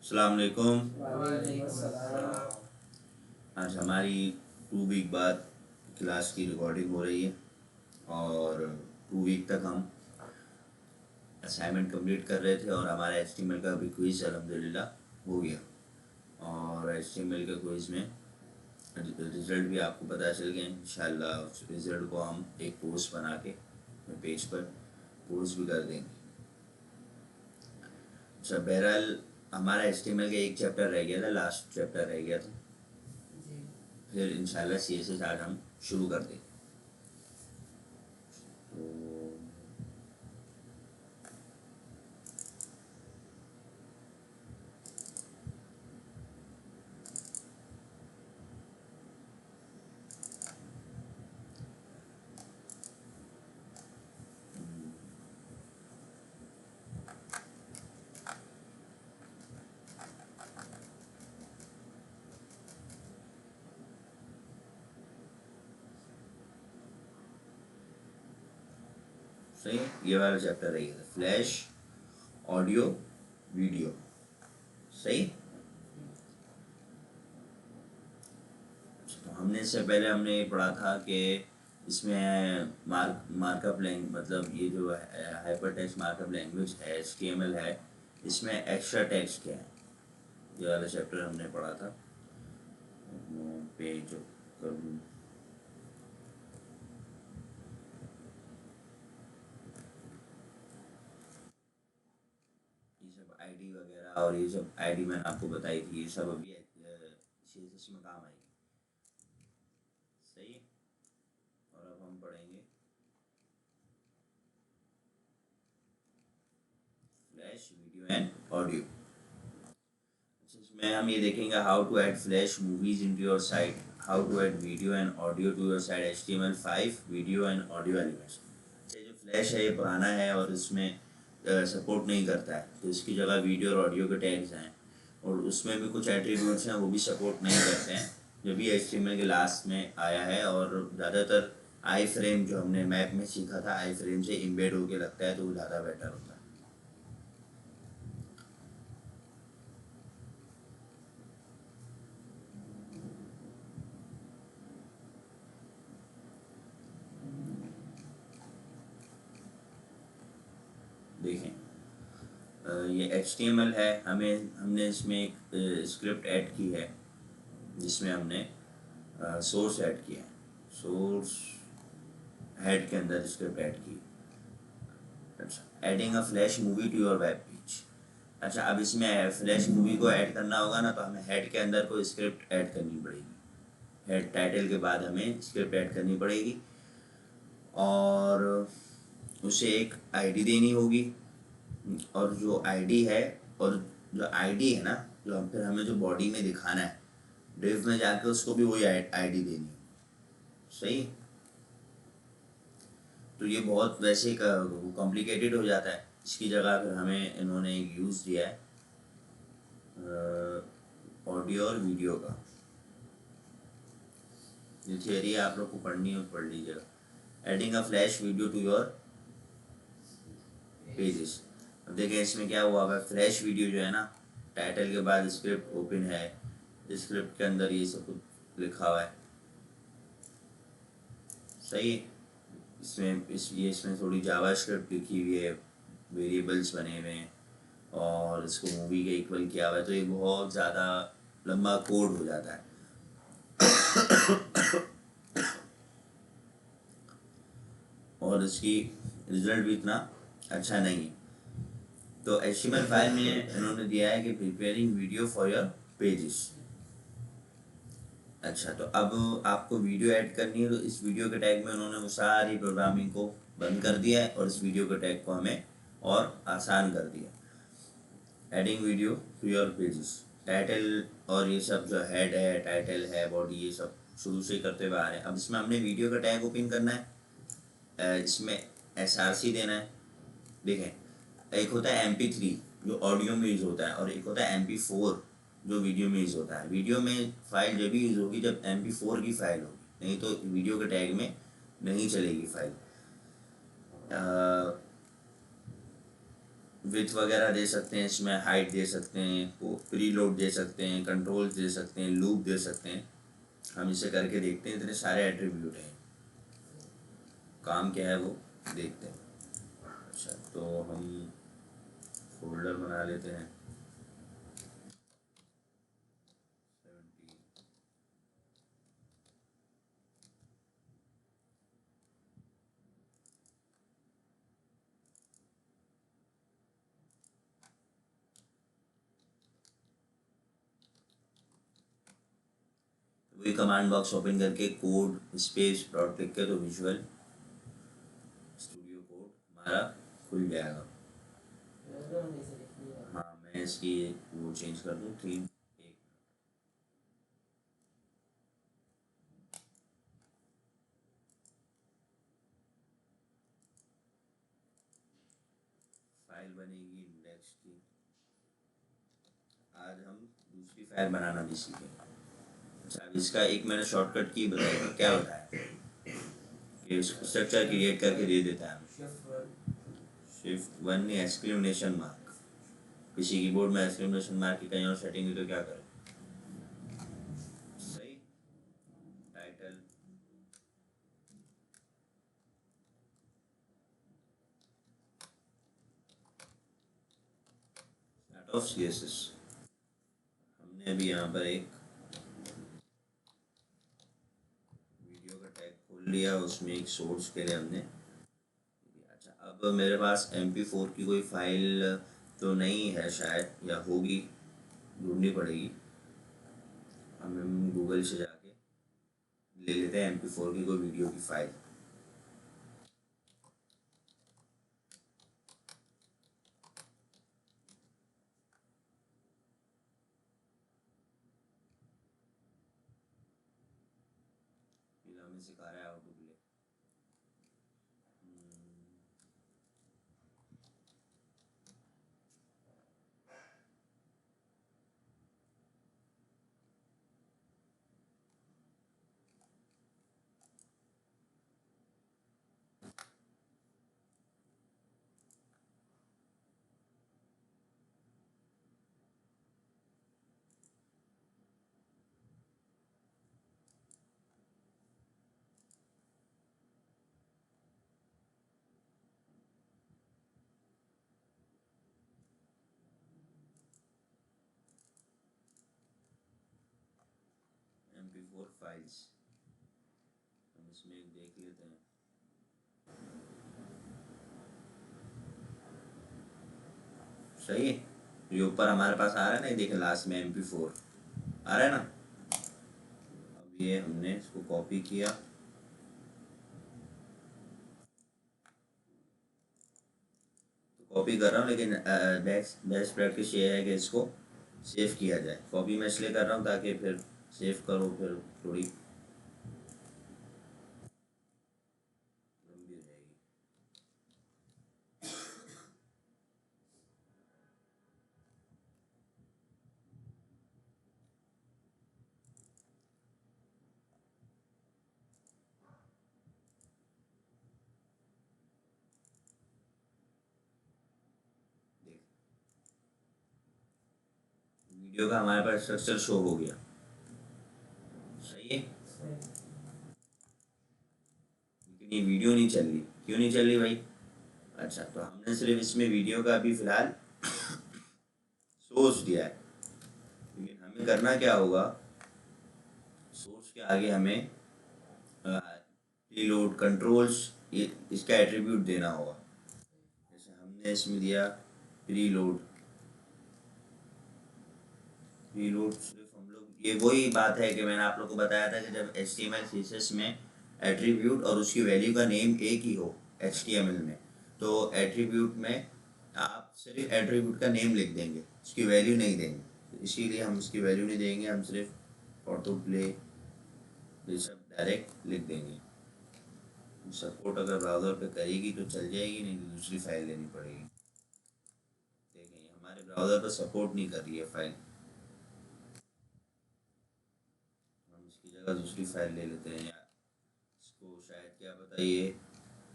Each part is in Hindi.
अस्सलाम वालेकुम। वालेकुम सलाम। आज हमारी 2 वीक बाद क्लास की रिकॉर्डिंग हो रही है और 2 वीक तक हम असाइनमेंट कंप्लीट कर रहे थे और हमारा एचटीएमएल का भी क्विज़ अल्हम्दुलिल्लाह हो गया। और एचटीएमएल के क्विज़ में रिज़ल्ट भी आपको पता चल गया। इंशाल्लाह उस रिज़ल्ट को हम एक पोस्ट बना के पेज पर पोस्ट भी कर देंगे। अच्छा, बहरहाल हमारा एचटीएमएल का एक चैप्टर रह गया था, लास्ट चैप्टर रह गया था। फिर इंशाल्लाह सीएसएस आज हम शुरू कर देंगे। तो सही, ये वाला चैप्टर रह गया था, फ्लैश ऑडियो वीडियो। सही। तो हमने इससे पहले हमने ये पढ़ा था कि इसमें मार्कअप लैंग्वेज, मतलब ये जो हाइपर टेक्स्ट मार्कअप लैंग्वेज है, एचटीएमएल है, इसमें एक्स्ट्रा टेक्स्ट क्या है, ये वाला चैप्टर हमने पढ़ा था। पेज कर दूँ, ये सब आईडी वगैरह और ये सब आईडी मैंने आपको बताई थी, ये सब अभी सीएसएस में काम आएगी। सही। और अब हम पढ़ेंगे फ्लैश वीडियो एंड ऑडियो। इसमें हम ये देखेंगे how to add flash movies into your site, how to add video and audio to your site, HTML5 video and audio elements. ये जो फ्लैश है ये पुराना है और इसमें सपोर्ट नहीं करता है, तो इसकी जगह वीडियो और ऑडियो के टैग्स हैं और उसमें भी कुछ एट्रीब्यूट्स हैं वो भी सपोर्ट नहीं करते हैं, जो भी HTML के लास्ट में आया है। और ज़्यादातर आई फ्रेम जो हमने मैप में सीखा था, आई फ्रेम से इम्बेड होके लगता है तो वो ज़्यादा बेटर होता है। देखें, ये HTML है, हमने इसमें एक स्क्रिप्ट ऐड की है जिसमें हमने सोर्स ऐड किया है, सोर्स हेड के अंदर स्क्रिप्ट ऐड की। अच्छा, adding a flash movie two your web page. अच्छा, अब इसमें फ्लैश मूवी को ऐड करना होगा ना, तो हमें हेड के अंदर कोई स्क्रिप्ट ऐड करनी पड़ेगी। हेड टाइटल के बाद हमें स्क्रिप्ट ऐड करनी पड़ेगी और उसे एक आईडी देनी होगी। और जो आईडी है, और जो आईडी है ना, जो हम फिर हमें जो बॉडी में दिखाना है, डिव में जाकर उसको भी वही आईडी देनी है। सही। तो ये बहुत वैसे कॉम्प्लिकेटेड हो जाता है, इसकी जगह फिर हमें इन्होंने यूज़ दिया है ऑडियो और वीडियो का। ये थियरी आप लोग को पढ़नी हो पढ़ लीजिएगा। Adding a flash video to your pages. अब देखें इसमें क्या हुआ है, फ्लैश वीडियो जो है ना, टाइटल के बाद स्क्रिप्ट ओपन है, स्क्रिप्ट के अंदर ये सब कुछ लिखा हुआ है। सही। इसमें थोड़ी जावा स्क्रिप्ट लिखी हुई है, वेरिएबल्स बने हुए हैं और इसको मूवी के इक्वल किया हुआ है, तो ये बहुत ज़्यादा लंबा कोड हो जाता है और इसकी रिजल्ट भी इतना अच्छा नहीं है। तो HTML5 में इन्होंने दिया है कि preparing video for your pages. अच्छा, तो अब आपको वीडियो ऐड करनी है, तो इस वीडियो के टैग में उन्होंने वो सारी प्रोग्रामिंग को बंद कर दिया है और इस वीडियो के टैग को हमें और आसान कर दिया। Adding video to your pages, title और ये सब जो हेड है, टाइटल है, बॉडी, ये सब शुरू से करते हुए आ रहे हैं। अब इसमें हमने वीडियो का टैग ओपन करना है, इसमें SRC देना है। देखें, एक होता है MP3 जो ऑडियो में यूज़ होता है और एक होता है MP4 जो वीडियो में यूज़ होता है। वीडियो में फ़ाइल जब भी यूज़ होगी जब MP4 की फ़ाइल होगी, नहीं तो वीडियो के टैग में नहीं चलेगी फ़ाइल। विड्थ वगैरह दे सकते हैं, इसमें हाइट दे सकते हैं, वो प्री लोड दे सकते हैं, कंट्रोल्स दे सकते हैं, लूप दे सकते हैं। हम इसे करके देखते हैं, इतने सारे एट्रीब्यूट हैं, काम क्या है वो देखते हैं। अच्छा, तो हम फोल्डर बना लेते हैं 70। वही कमांड बॉक्स ओपन करके कोड स्पेस डॉट लिख के तो विजुअल स्टूडियो कोड हमारा खुल जाएगा। हाँ, मैं इसकी वो चेंज कर दूँ 3 1। फाइल बनेगी इंडेक्स की। आज हम दूसरी फाइल बनाना भी सीखेंगे। अच्छा, अब इसका एक मैंने शॉर्टकट की बताया, क्या बताया कि स्ट्रक्चर क्रिएट करके दे देता है। शिफ्ट 1 ने एक्सक्लेमेशन मार्क, किसी कीबोर्ड में एक्सक्लेमेशन मार्क की कहीं और सेटिंग हुई तो क्या करें? सही। Title start of CSS. हमने अभी यहाँ पर एक वीडियो का टैग खोल लिया, उसमें एक सोर्स के लिए हमने। अच्छा, अब मेरे पास MP4 की कोई फाइल तो नहीं है शायद, या होगी, ढूंढनी पड़ेगी। हम गूगल से जाके ले लेते हैं MP4 की कोई वीडियो की फाइल। हमें सिखा रहा है how to play. MP4 files हम इसमें एक देख लेते हैं। सही है, ये ऊपर हमारे पास आ रहा है ना, देखें लास्ट में MP4 आ रहा है ना। अब ये हमने इसको कॉपी किया, तो कॉपी कर रहा हूँ, लेकिन बेस्ट प्रैक्टिस ये है कि इसको सेव किया जाए। कॉपी मैं इसलिए कर रहा हूँ ताकि फिर सेव करो फिर थोड़ी लंबी हो जाएगी। देख, वीडियो का हमारे पास स्ट्रक्चर शो हो गया। सही है, लेकिन ये वीडियो नहीं चल रही, क्यों नहीं चल रही भाई? अच्छा, तो हमने सिर्फ इसमें वीडियो का अभी फ़िलहाल सोर्स दिया है, लेकिन हमें करना क्या होगा, सोर्स के आगे हमें रीलोड कंट्रोल्स, ये इसका एट्रीब्यूट देना होगा। जैसे हमने इसमें दिया रीलोड। रीलोड सिर्फ हम लोग, ये वही बात है कि मैंने आप लोग को बताया था कि जब HTML CSS में एट्रीब्यूट और उसकी वैल्यू का नेम एक ही हो HTML में, तो एट्रीब्यूट में आप सिर्फ एट्रीब्यूट का नेम लिख देंगे, उसकी वैल्यू नहीं देंगे। तो इसीलिए हम उसकी वैल्यू नहीं देंगे, हम सिर्फ ऑटो प्ले ये सब डायरेक्ट लिख देंगे। सपोर्ट अगर ब्राउज़र पे करेगी तो चल जाएगी, नहीं तो दूसरी फाइल लेनी पड़ेगी। देखें, हमारे ब्राउज़र पर सपोर्ट नहीं कर रही है फाइल, हम इसकी जगह दूसरी फाइल ले लेते हैं, या इसको शायद क्या पता ये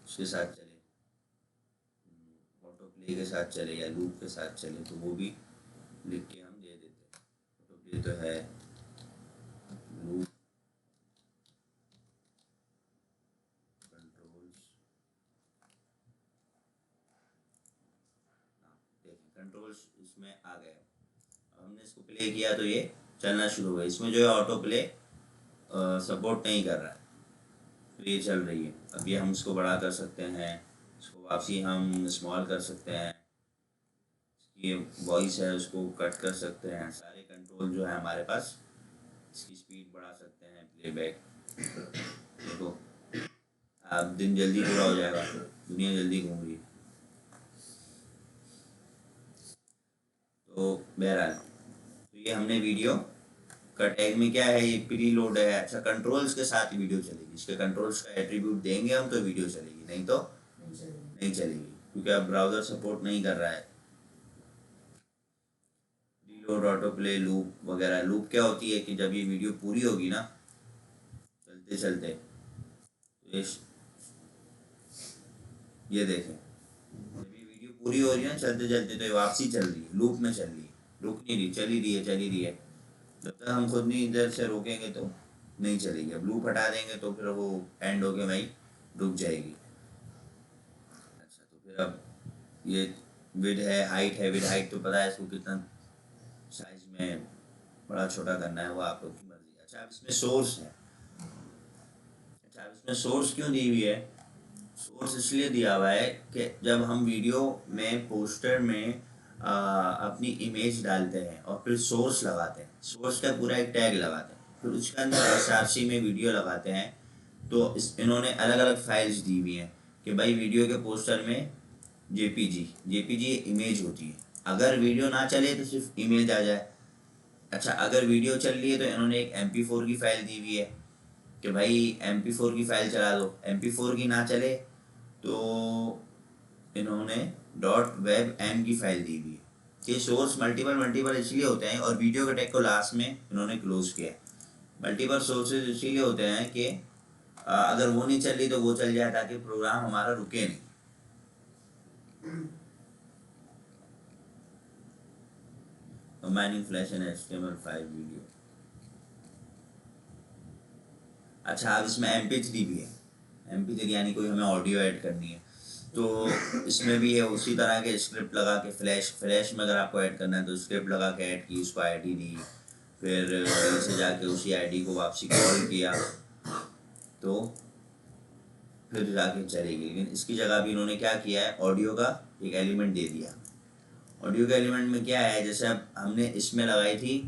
उसके साथ चले। ऑटो प्ले के साथ चले या लूप के साथ चले, तो वो भी लिख के हम दे देते हैं। ऑटो प्ले तो है, लूप कंट्रोल्स, देखिए कंट्रोल्स इसमें आ गया। हमने इसको प्ले किया तो ये चलना शुरू हुआ। इसमें जो है ऑटो प्ले सपोर्ट नहीं कर रहा है, तो ये चल रही है। अब ये हम इसको बड़ा कर सकते हैं, इसको वापसी हम स्मॉल कर सकते हैं, ये वॉइस है उसको कट कर सकते हैं। सारे कंट्रोल जो है हमारे पास, इसकी स्पीड बढ़ा सकते हैं, प्लेबैक। देखो अब दिन जल्दी पूरा हो जाएगा, दुनिया जल्दी घूम रही है। तो बहरहाल, तो ये हमने वीडियो का टैग में क्या है, ये प्री लोड है। अच्छा, कंट्रोल्स के साथ वीडियो चलेगी, इसके कंट्रोल्स का एट्रीब्यूट देंगे हम तो वीडियो चलेगी, नहीं तो नहीं चलेगी, क्योंकि अब ब्राउज़र सपोर्ट नहीं कर रहा है। रीलोड, ऑटो प्ले, लूप वगैरह। लूप क्या होती है कि जब ये वीडियो पूरी होगी ना, चलते चलते, तो ये देखें, जब ये वीडियो पूरी हो रही है ना चलते चलते, तो ये वापसी चल रही है, लूप में चल रही है, रुक नहीं रही, चल ही रही है, चल ही रही है। जब तक हम खुद नहीं इधर से रोकेंगे तो नहीं चलेगी। अब लूप हटा देंगे तो फिर वो एंड होके वहीं रुक जाएगी। अच्छा, तो फिर अब ये विड है, हाइट है। विड हाइट तो पता है इसको कितना साइज में बड़ा छोटा करना है, वो आप लोग की मर्जी। अच्छा, अब इसमें सोर्स है। अच्छा, अब इसमें सोर्स क्यों दी हुई है? सोर्स इसलिए दिया हुआ है कि जब हम वीडियो में पोस्टर में अपनी इमेज डालते हैं और फिर सोर्स लगाते हैं, सोर्स का पूरा एक टैग लगाते हैं, फिर उसके अंदर SRC में वीडियो लगाते हैं, तो इन्होंने अलग अलग फाइल्स दी हुई हैं कि भाई वीडियो के पोस्टर में जेपीजी इमेज होती है, अगर वीडियो ना चले तो सिर्फ इमेज आ जाए। अच्छा, अगर वीडियो चल रही है तो इन्होंने एक MP4 की फ़ाइल दी हुई है कि भाई MP4 की फ़ाइल चला दो। MP4 की ना चले तो इन्होंने .webm की फ़ाइल दी हुई है। ये सोर्स मल्टीपल इसलिए होते हैं, और वीडियो के टैग को लास्ट में इन्होंने क्लोज किया है। मल्टीपल सोर्सेज इसीलिए होते हैं कि अगर वो नहीं चल रही तो वो चल जाए, ताकि प्रोग्राम हमारा रुके नहीं। Combining flash and HTML5 video. अच्छा, अब इसमें MP3 भी है। MP3 यानी कोई हमें ऑडियो ऐड करनी है, तो इसमें भी है उसी तरह के स्क्रिप्ट लगा के। फ्लैश में अगर आपको ऐड करना है तो स्क्रिप्ट लगा के ऐड की, उसको ID दी, फिर से जाके उसी ID को वापसी कॉल किया, तो फिर जाके चलेगी। लेकिन इसकी जगह भी इन्होंने क्या किया है, ऑडियो का एक एलिमेंट दे दिया। ऑडियो के एलिमेंट में क्या है, जैसे अब हमने इसमें लगाई थी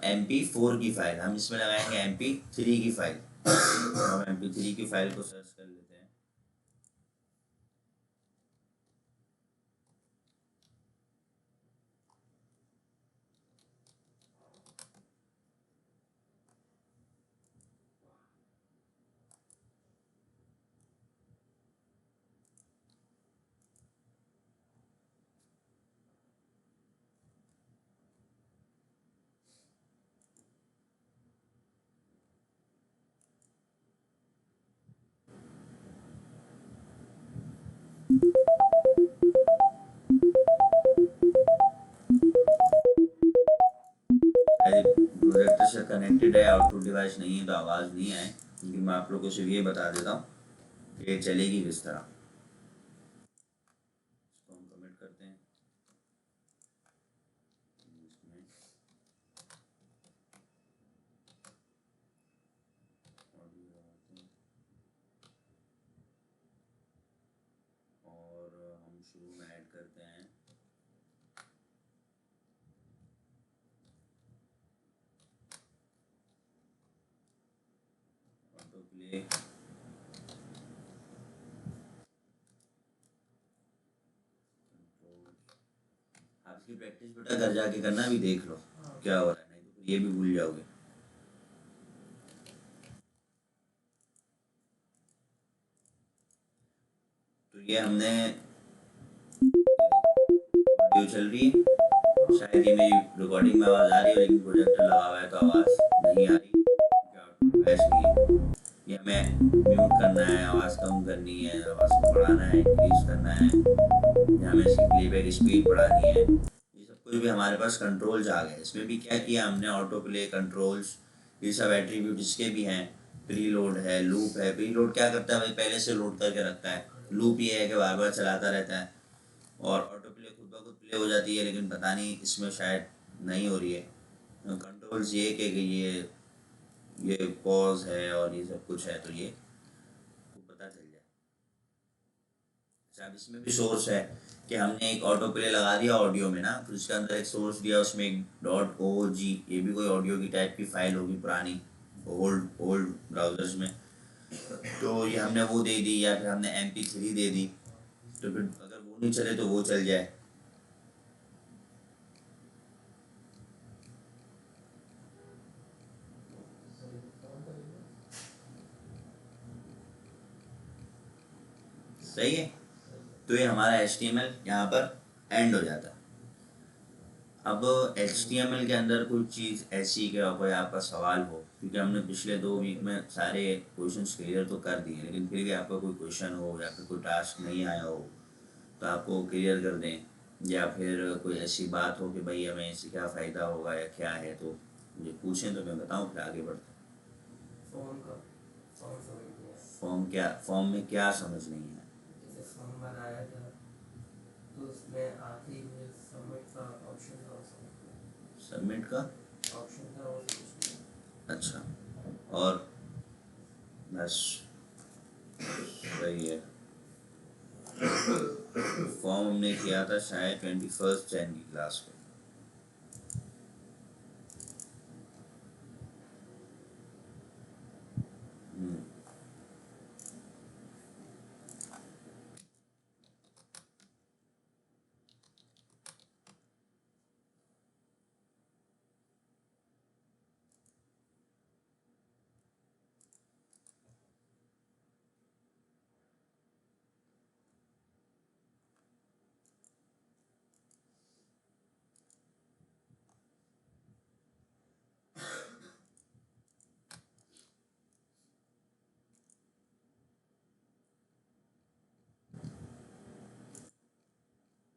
MP4 की फ़ाइल, हम इसमें लगाएंगे MP3 की फ़ाइल। हम MP3 की फ़ाइल को सर्च कर लेते हैं। प्रोजेक्टर से कनेक्टेड है, आउटपुट डिवाइस नहीं है तो आवाज़ नहीं आए, लेकिन मैं आप लोगों को सिर्फ ये बता देता हूँ कि ये चलेगी किस तरह। इसको हम कमेंट करते हैं, इसमें ऑडियो लगाते हैं और हम शुरू में ऐड करते हैं ऑटो प्ले। आप इसकी प्रैक्टिस बेटा घर जाके करना, भी देख लो क्या हो रहा है, नहीं तो फिर ये भी भूल जाओगे। तो ये हमने ऑडियो चल रही है, शायद ये मेरी रिकॉर्डिंग में आवाज़ आ रही है, लेकिन प्रोजेक्टर लगा हुआ है तो आवाज़ नहीं आ रही, वैस नहीं है। ये हमें म्यूट करना है, आवाज़ कम करनी है, आवाज़ को बढ़ाना है, इंक्रीज करना है, या हमें इसकी प्लेबैक स्पीड बढ़ानी है, ये सब कुछ भी हमारे पास कंट्रोल्स आ गए। इसमें भी क्या किया हमने, ऑटो प्ले कंट्रोल्स, ये सब एट्रीब्यूट इसके भी हैं। प्री लोड है, लूप है। प्री लोड क्या करता है भाई, पहले से लोड करके रखता है। लूप ये है कि बार बार चलाता रहता है। और ऑटो प्ले खुद ब खुद प्ले हो जाती है, लेकिन पता नहीं इसमें शायद नहीं हो रही है। कंट्रोल्स ये कि ये पॉज है और ये सब कुछ है, तो ये पता चल जाए। अच्छा, अब इसमें भी सोर्स है कि हमने एक ऑटो प्ले लगा दिया ऑडियो में ना, तो इसके अंदर एक सोर्स दिया, उसमें एक .og, ये भी कोई ऑडियो की टाइप की फाइल होगी पुरानी, ओल्ड ब्राउजर्स में। तो ये हमने वो दे दी, या फिर हमने MP3 दे दी, तो फिर अगर वो नहीं चले तो वो चल जाए। सही है। तो ये हमारा HTML यहाँ पर एंड हो जाता है। अब HTML के अंदर कोई चीज़ ऐसी कि कोई आपका सवाल हो, क्योंकि हमने पिछले 2 वीक में सारे क्वेश्चंस क्लियर तो कर दिए, लेकिन फिर भी आपका कोई क्वेश्चन हो या फिर कोई टास्क नहीं आया हो तो आपको क्लियर कर दें, या फिर कोई ऐसी बात हो कि भाई हमें इससे क्या फ़ायदा होगा या क्या है, तो मुझे पूछें तो मैं बताऊँ, फिर आगे बढ़ते हैं। फॉर्म में क्या समझ नहीं है? जैसे फॉर्म बनाया था तो उसमें आखिरी में सबमिट का ऑप्शन था, सबमिट का ऑप्शन था और कुछ नहीं। अच्छा, और बस सही है। फॉर्म हमने किया था शायद 21 जैन की क्लास को।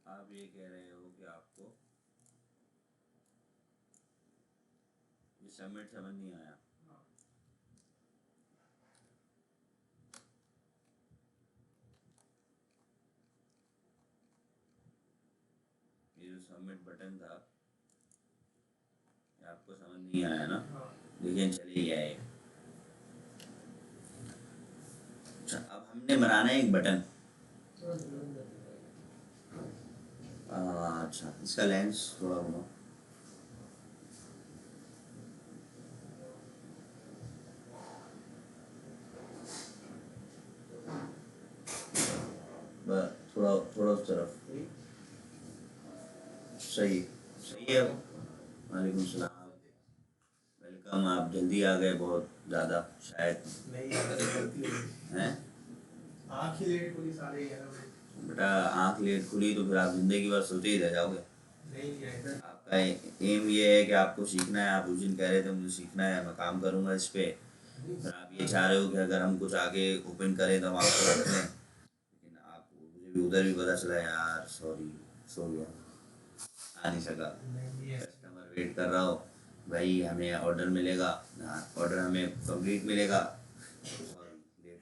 आप ये कह रहे हो कि आपको ये सबमिट समझ नहीं आया। ये जो सबमिट बटन था, ये आपको समझ नहीं आया ना? लेकिन चले गया ये। अच्छा, अब हमने बनाना है एक बटन। अच्छा, इसका लेंस थोड़ा घुमाओ। बस थोड़ा थोड़ा उस तरफ। सही सही है। वालेकुम सलाम, वेलकम। आप जल्दी आ गए, बहुत ज़्यादा शायद। हैं? आँख ही लेट खुली, साढ़े 11 बजे। बेटा, आँख लेट खुली तो फिर आप ज़िंदगी भर सोते ही रह जाओगे। आपका एम ये है कि आपको सीखना है। आप उस दिन कह रहे थे मुझे सीखना है, मैं काम करूँगा इस पर। फिर आप ये चाह रहे हो कि अगर हम कुछ आगे ओपन करें तो हम आपको रख लें, लेकिन आप, मुझे भी उधर भी पता चला यार, सॉरी, सो गया, आ नहीं सका। कस्टमर वेट कर रहा हो भाई, हमें ऑर्डर मिलेगा, ऑर्डर हमें कंप्लीट मिलेगा, और लेट।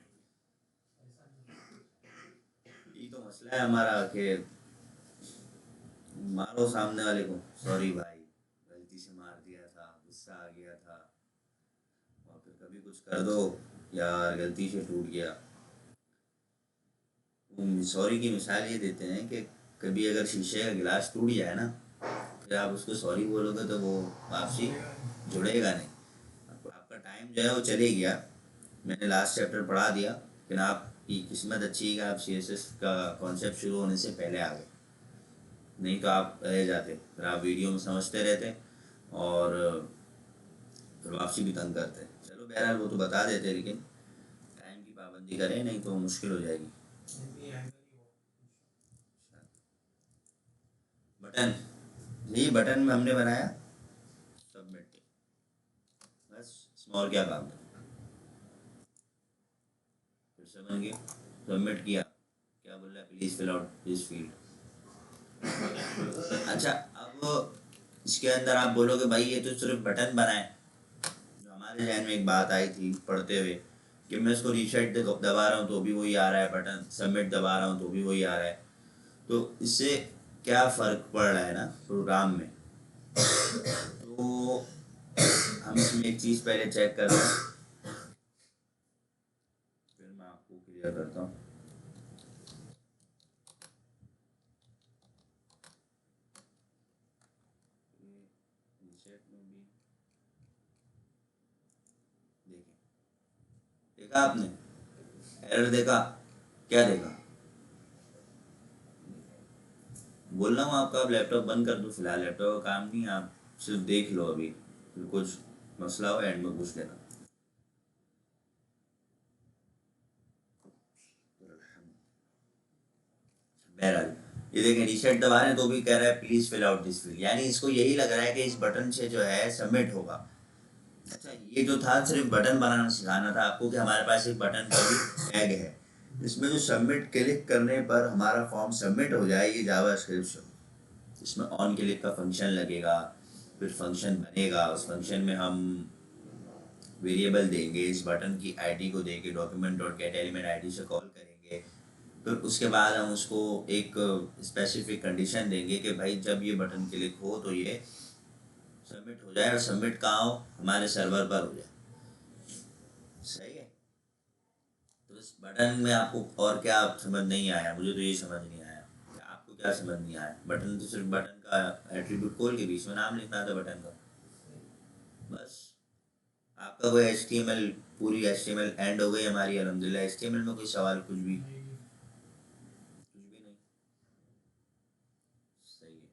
ये तो मसला है हमारा कि मारो सामने वाले को, सॉरी भाई, गलती से मार दिया था, गुस्सा आ गया था। और फिर कभी कुछ कर दो, यार गलती से टूट गया। सॉरी की मिसाल ये देते हैं कि कभी अगर शीशे का गिलास टूट जाए ना, फिर आप उसको सॉरी बोलोगे तो वो वापसी जुड़ेगा नहीं। आपका टाइम जो है वो चले गया। मैंने लास्ट चैप्टर पढ़ा दिया, लेकिन आपकी किस्मत अच्छी है कि आप CSS का कॉन्सेप्ट शुरू होने से पहले आ गए, नहीं तो आप रह जाते। फिर आप वीडियो में समझते रहते और फिर वापसी भी तंग करते। चलो बहरहाल वो तो बता देते, लेकिन टाइम की पाबंदी करें, नहीं तो मुश्किल हो जाएगी। बटन, यही बटन में हमने बनाया सबमिट, बस इसमें और क्या काम था। फिर से बन गया, सबमिट किया, क्या बोल रहा है, please fill out this field. अच्छा, अब इसके अंदर आप बोलोगे भाई ये तो सिर्फ बटन बनाए। जो हमारे जहन में एक बात आई थी पढ़ते हुए कि मैं इसको रीसेट दबा रहा हूँ तो भी वही आ रहा है, बटन सबमिट दबा रहा हूँ तो भी वही आ रहा है, तो इससे क्या फ़र्क पड़ रहा है ना प्रोग्राम में। तो हम इसमें एक चीज़ पहले चेक कर रहे हैं, फिर मैं आपको क्लियर करता हूँ। रीसेट में भी देखें, देखा आपने एरर देखा, क्या देखा? बोल रहा हूँ आपका अब लैपटॉप बंद कर दो, फिलहाल लैपटॉप का काम नहीं, आप सिर्फ देख लो अभी, फिर कुछ मसला हो एंड में पूछ लेना। बहरहाल ये देखें रीसेट दबा रहे हैं तो भी कह रहा है please fill out this field, यानी इसको यही लग रहा है कि इस बटन से जो है सबमिट होगा। अच्छा, ये जो था सिर्फ बटन बनाना सिखाना था आपको कि हमारे पास एक बटन का भी टैग है, इसमें जो सबमिट क्लिक करने पर हमारा फॉर्म सबमिट हो जाए, ये जावास्क्रिप्ट से। इसमें ऑन क्लिक का फंक्शन लगेगा, फिर फंक्शन बनेगा, उस फंक्शन में हम वेरिएबल देंगे, इस बटन की आईडी को देके document dot gate element ID से कॉल करेंगे, फिर उसके बाद हम उसको एक स्पेसिफिक कंडीशन देंगे कि भाई जब ये बटन क्लिक हो तो ये सबमिट हो जाए, और सबमिट कहाँ हो, हमारे सर्वर पर हो जाए। सही है। तो इस बटन में आपको और क्या समझ नहीं आया? मुझे तो ये समझ नहीं आया, आपको क्या समझ नहीं आया? बटन तो सिर्फ बटन का एट्रीब्यूट खोल के बीच में नाम लिखना था बटन का, बस। आपका कोई HTML, पूरी HTML एंड हो गई हमारी अल्हम्दुलिल्लाह। HTML में कोई सवाल कुछ भी नहीं। सही है,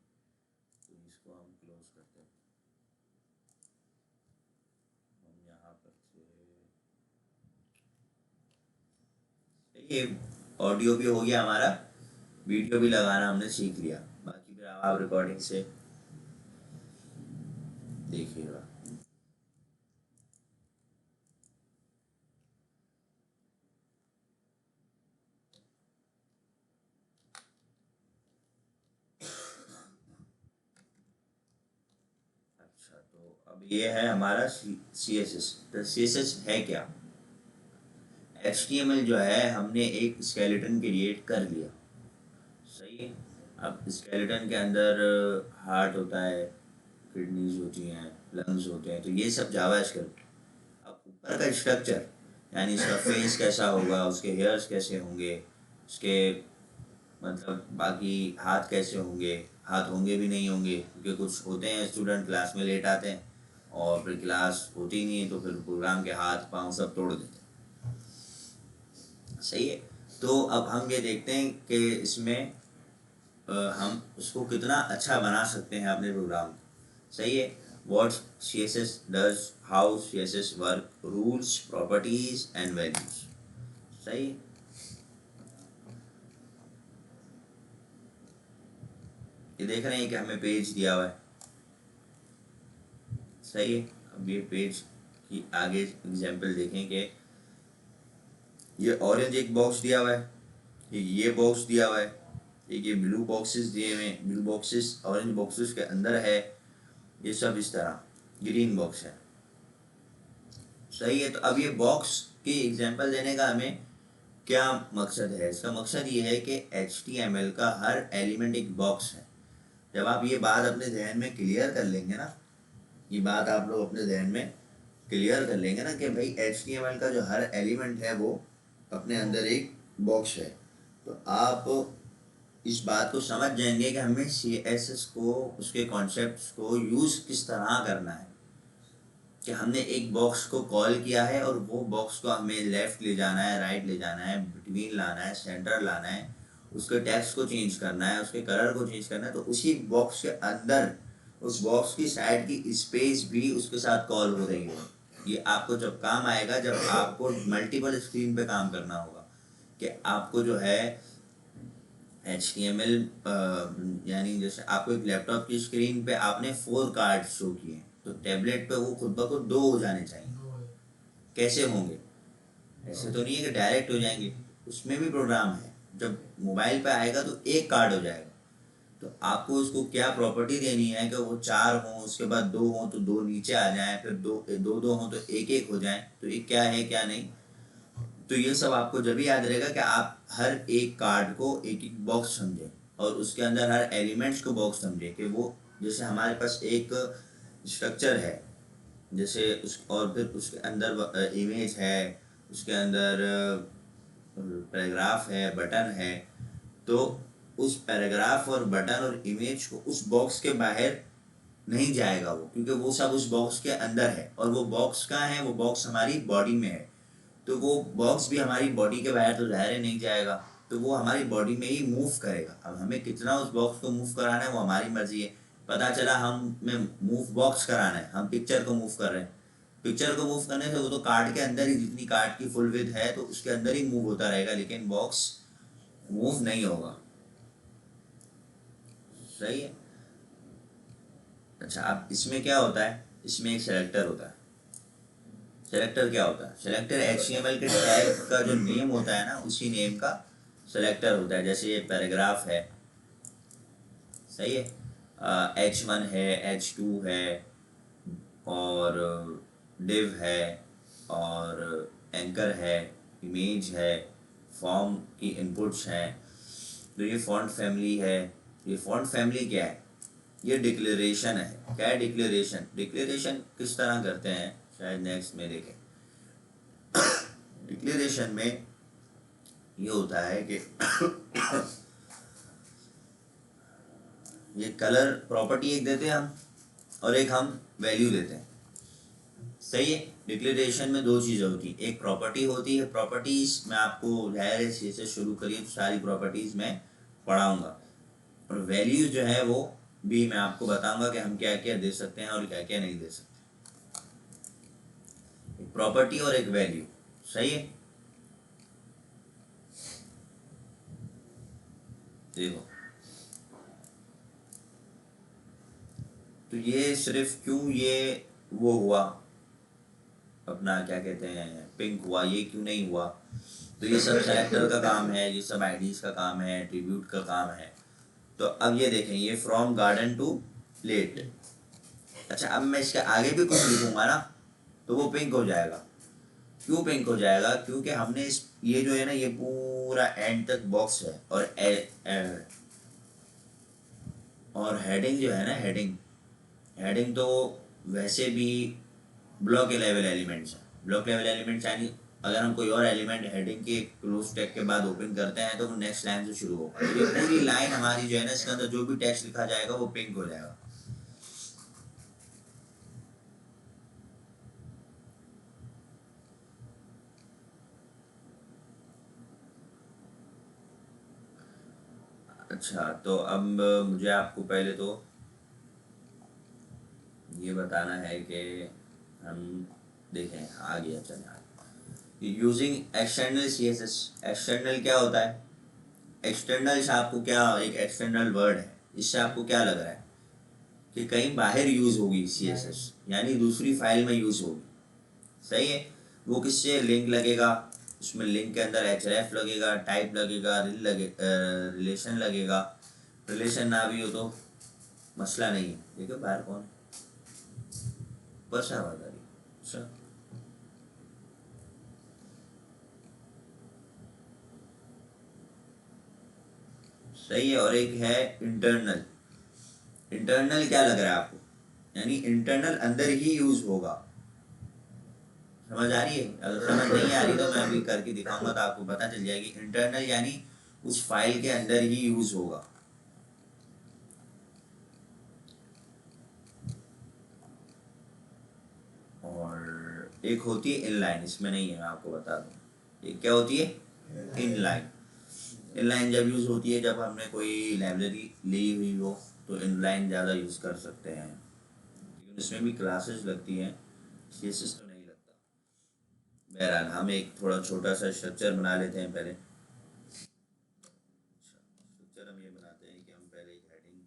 तो इसको हम क्लोज करते हैं। हम यहाँ पर ये ऑडियो भी हो गया हमारा, वीडियो भी लगाना हमने सीख लिया, बाकी फिर आप रिकॉर्डिंग से देखिएगा। अच्छा, तो अब ये है हमारा CSS। तो CSS है क्या? HTML जो है हमने एक स्केलेटन क्रिएट कर लिया, सही है। अब स्केलेटन के अंदर हार्ट होता है, किडनीज होती हैं, लंग्स होते हैं, तो ये सब जावास्क्रिप्ट। अब ऊपर का स्ट्रक्चर, यानी इसका फेस कैसा होगा, उसके हेयर्स कैसे होंगे, उसके मतलब बाकी हाथ कैसे होंगे, हाथ होंगे भी नहीं होंगे, क्योंकि कुछ होते हैं स्टूडेंट क्लास में लेट आते हैं और फिर क्लास होती ही नहीं है, तो फिर प्रोग्राम के हाथ पाँव सब तोड़ देते हैं। सही है। तो अब हम ये देखते हैं कि इसमें हम उसको कितना अच्छा बना सकते हैं अपने प्रोग्राम को। सही है। What CSS does, how CSS work, rules, properties and values। सही है। ये देख रहे हैं कि हमें पेज दिया हुआ है, सही है। अब ये पेज की आगे एग्जाम्पल देखें कि ये ऑरेंज एक बॉक्स दिया हुआ है, ये बॉक्स दिया हुआ है, एक ये ब्लू बॉक्सेस दिए हुए हैं, ब्लू बॉक्सेस ऑरेंज बॉक्सेस के अंदर है, ये सब इस तरह ग्रीन बॉक्स है। सही है। तो अब ये बॉक्स की एग्जांपल देने का हमें क्या मकसद है? इसका मकसद ये है कि HTML का हर एलिमेंट एक बॉक्स है। जब आप ये बात अपने जहन में क्लियर कर लेंगे ना, ये बात आप लोग अपने जहन में क्लियर कर लेंगे ना कि भाई HTML का जो हर एलिमेंट है वो अपने अंदर एक बॉक्स है, तो आप इस बात को समझ जाएंगे कि हमें CSS को, उसके कॉन्सेप्ट्स को यूज़ किस तरह करना है। कि हमने एक बॉक्स को कॉल किया है और वो बॉक्स को हमें लेफ़्ट ले जाना है, राइट ले जाना है, बिटवीन लाना है, सेंटर लाना है, उसके टेक्स्ट को चेंज करना है, उसके कलर को चेंज करना है, तो उसी बॉक्स के अंदर उस बॉक्स की साइड की स्पेस भी उसके साथ कॉल हो रही है। ये आपको जब काम आएगा जब आपको मल्टीपल स्क्रीन पे काम करना होगा, कि आपको जो है HTML यानी जैसे आपको एक लैपटॉप की स्क्रीन पे आपने 4 कार्ड शो किए, तो टैबलेट पे वो खुद ब खुद 2 हो जाने चाहिए। कैसे होंगे? ऐसे तो नहीं है कि डायरेक्ट हो जाएंगे, उसमें भी प्रोग्राम है। जब मोबाइल पे आएगा तो एक कार्ड हो जाएगा, तो आपको उसको क्या प्रॉपर्टी देनी है कि वो 4 हो, उसके बाद 2 हो तो 2 नीचे आ जाएं, फिर 2 हो तो 1 हो जाएं, तो ये क्या है क्या नहीं। तो ये सब आपको जब भी याद रहेगा कि आप हर एक कार्ड को एक एक बॉक्स समझें और उसके अंदर हर एलिमेंट्स को बॉक्स समझें कि वो जैसे हमारे पास एक स्ट्रक्चर है, जैसे उस और फिर उसके अंदर इमेज है, उसके अंदर पैराग्राफ है, बटन है। तो उस पैराग्राफ और बटन और इमेज को उस बॉक्स के बाहर नहीं जाएगा वो, क्योंकि वो सब उस बॉक्स के अंदर है। और वो बॉक्स कहाँ है? वो बॉक्स हमारी बॉडी में है। तो वो बॉक्स भी हमारी बॉडी के बाहर तो ज़ाहिर है नहीं जाएगा, तो वो हमारी बॉडी में ही मूव करेगा। अब हमें कितना उस बॉक्स को मूव कराना है वो हमारी मर्जी है। पता चला हमें मूव बॉक्स कराना है, हम पिक्चर को मूव कर रहे हैं। पिक्चर को मूव करने से वो तो कार्ड के अंदर ही, जितनी कार्ड की फुल विड्थ है तो उसके अंदर ही मूव होता रहेगा, लेकिन बॉक्स मूव नहीं होगा। सही है। अच्छा, अब इसमें क्या होता है? इसमें एक सेलेक्टर होता है। सेलेक्टर क्या होता है? सेलेक्टर HTML के टैग का जो नेम होता है ना, उसी नेम का सेलेक्टर होता है। जैसे ये पैराग्राफ है, सही है, H1 है, H2 है, और डिव है, और एंकर है, इमेज है, फॉर्म की इनपुट्स हैं। तो ये फॉन्ट फैमिली है। ये फॉन्ट फैमिली क्या है? ये डिक्लेरेशन है। क्या है डिक्लेरेशन? डिक्लेरेशन किस तरह करते हैं, शायद नेक्स्ट में देखें। डिक्लेरेशन में ये होता है कि ये कलर प्रॉपर्टी एक देते हैं हम, और एक हम वैल्यू देते हैं। सही है। डिक्लेरेशन में 2 चीज़ें होती हैं, एक प्रॉपर्टी होती है। प्रॉपर्टीज़ मैं आपको ज़ाहिर से शुरू करिए तो सारी प्रॉपर्टीज़ मैं पढ़ाऊँगा, और वैल्यूज़ जो है वो भी मैं आपको बताऊँगा कि हम क्या क्या दे सकते हैं और क्या क्या नहीं दे सकते। एक प्रॉपर्टी और एक वैल्यू। सही है। देखो, तो ये सिर्फ क्यों ये वो हुआ, अपना क्या कहते हैं, पिंक हुआ, ये क्यों नहीं हुआ? तो ये सब सेलेक्टर का काम है, ये सब आईडीज का काम है, एट्रीब्यूट का काम है। तो अब ये देखें, ये फ्रॉम गार्डन टू प्लेट। अच्छा, अब मैं इसके आगे भी कुछ लिखूंगा ना तो वो पिंक हो जाएगा। क्यों पिंक हो जाएगा? क्योंकि हमने इस ये जो है ना, ये पूरा एंड तक बॉक्स है, और हेडिंग जो है ना, हेडिंग हेडिंग तो वैसे भी ब्लॉक लेवल एलिमेंट्स हैं। ब्लॉक लेवल एलिमेंट्स यानी अगर हम कोई और एलिमेंट हेडिंग के क्लोज टैग के बाद ओपन करते हैं तो वो नेक्स्ट लाइन से शुरू होगा। तो ये पूरी लाइन हमारी जो है ना, इसके अंदर जो भी टेक्स्ट लिखा जाएगा वो पिंक हो जाएगा। अच्छा, तो अब मुझे आपको पहले तो ये बताना है कि हम देखें आ गया। चलिए, यूजिंग एक्सटर्नल CSS। एक्सटर्नल क्या होता है? एक्सटर्नल से आपको क्या, एक एक्सटर्नल वर्ड है, इससे आपको क्या लग रहा है कि कहीं बाहर यूज़ होगी CSS, यानी दूसरी फाइल में यूज़ होगी। सही है। वो किससे लिंक लगेगा? उसमें लिंक के अंदर href लगेगा, टाइप लगेगा, रिलेशन लगेगा। रिलेशन ना भी हो तो मसला नहीं है। देखो बाहर कौन है, बस आवाज़ आ रही है। अच्छा, सही है। और एक है इंटरनल। इंटरनल क्या लग रहा है आपको? यानी इंटरनल अंदर ही यूज़ होगा। समझ आ रही है? अगर समझ नहीं आ रही तो मैं अभी करके दिखाऊंगा तो आपको पता चल जाएगी। इंटरनल यानी उस फाइल के अंदर ही यूज़ होगा। और एक होती है इनलाइन, इसमें नहीं है, मैं आपको बता दूँ। एक क्या होती है? इनलाइन। इनलाइन जब यूज़ होती है जब हमने कोई लाइब्रेरी ली हुई हो तो इनलाइन ज़्यादा यूज़ कर सकते हैं, लेकिन इसमें भी क्लासेस लगती हैं, CSS तो नहीं लगता। बहरहाल हम एक थोड़ा छोटा सा स्ट्रक्चर बना लेते हैं पहले। स्ट्रक्चर हम ये बनाते हैं कि हम पहले एक हेडिंग,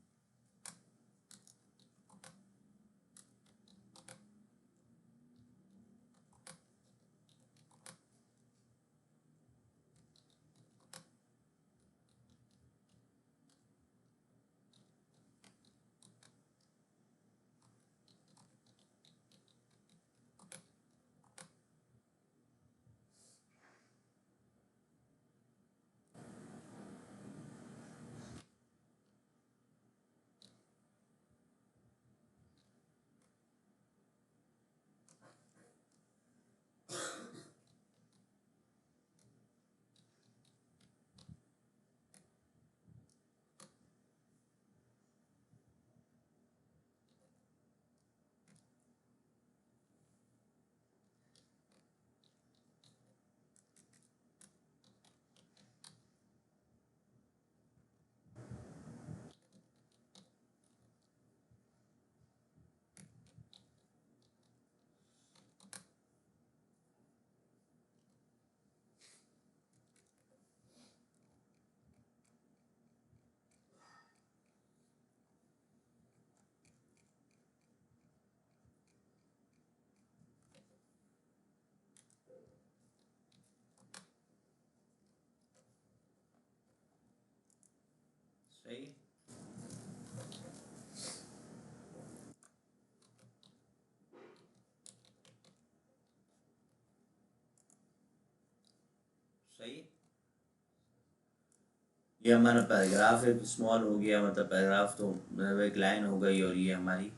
ये हमारा पैराग्राफ एक स्मॉल हो गया, मतलब पैराग्राफ तो मतलब एक लाइन हो गई, और ये हमारी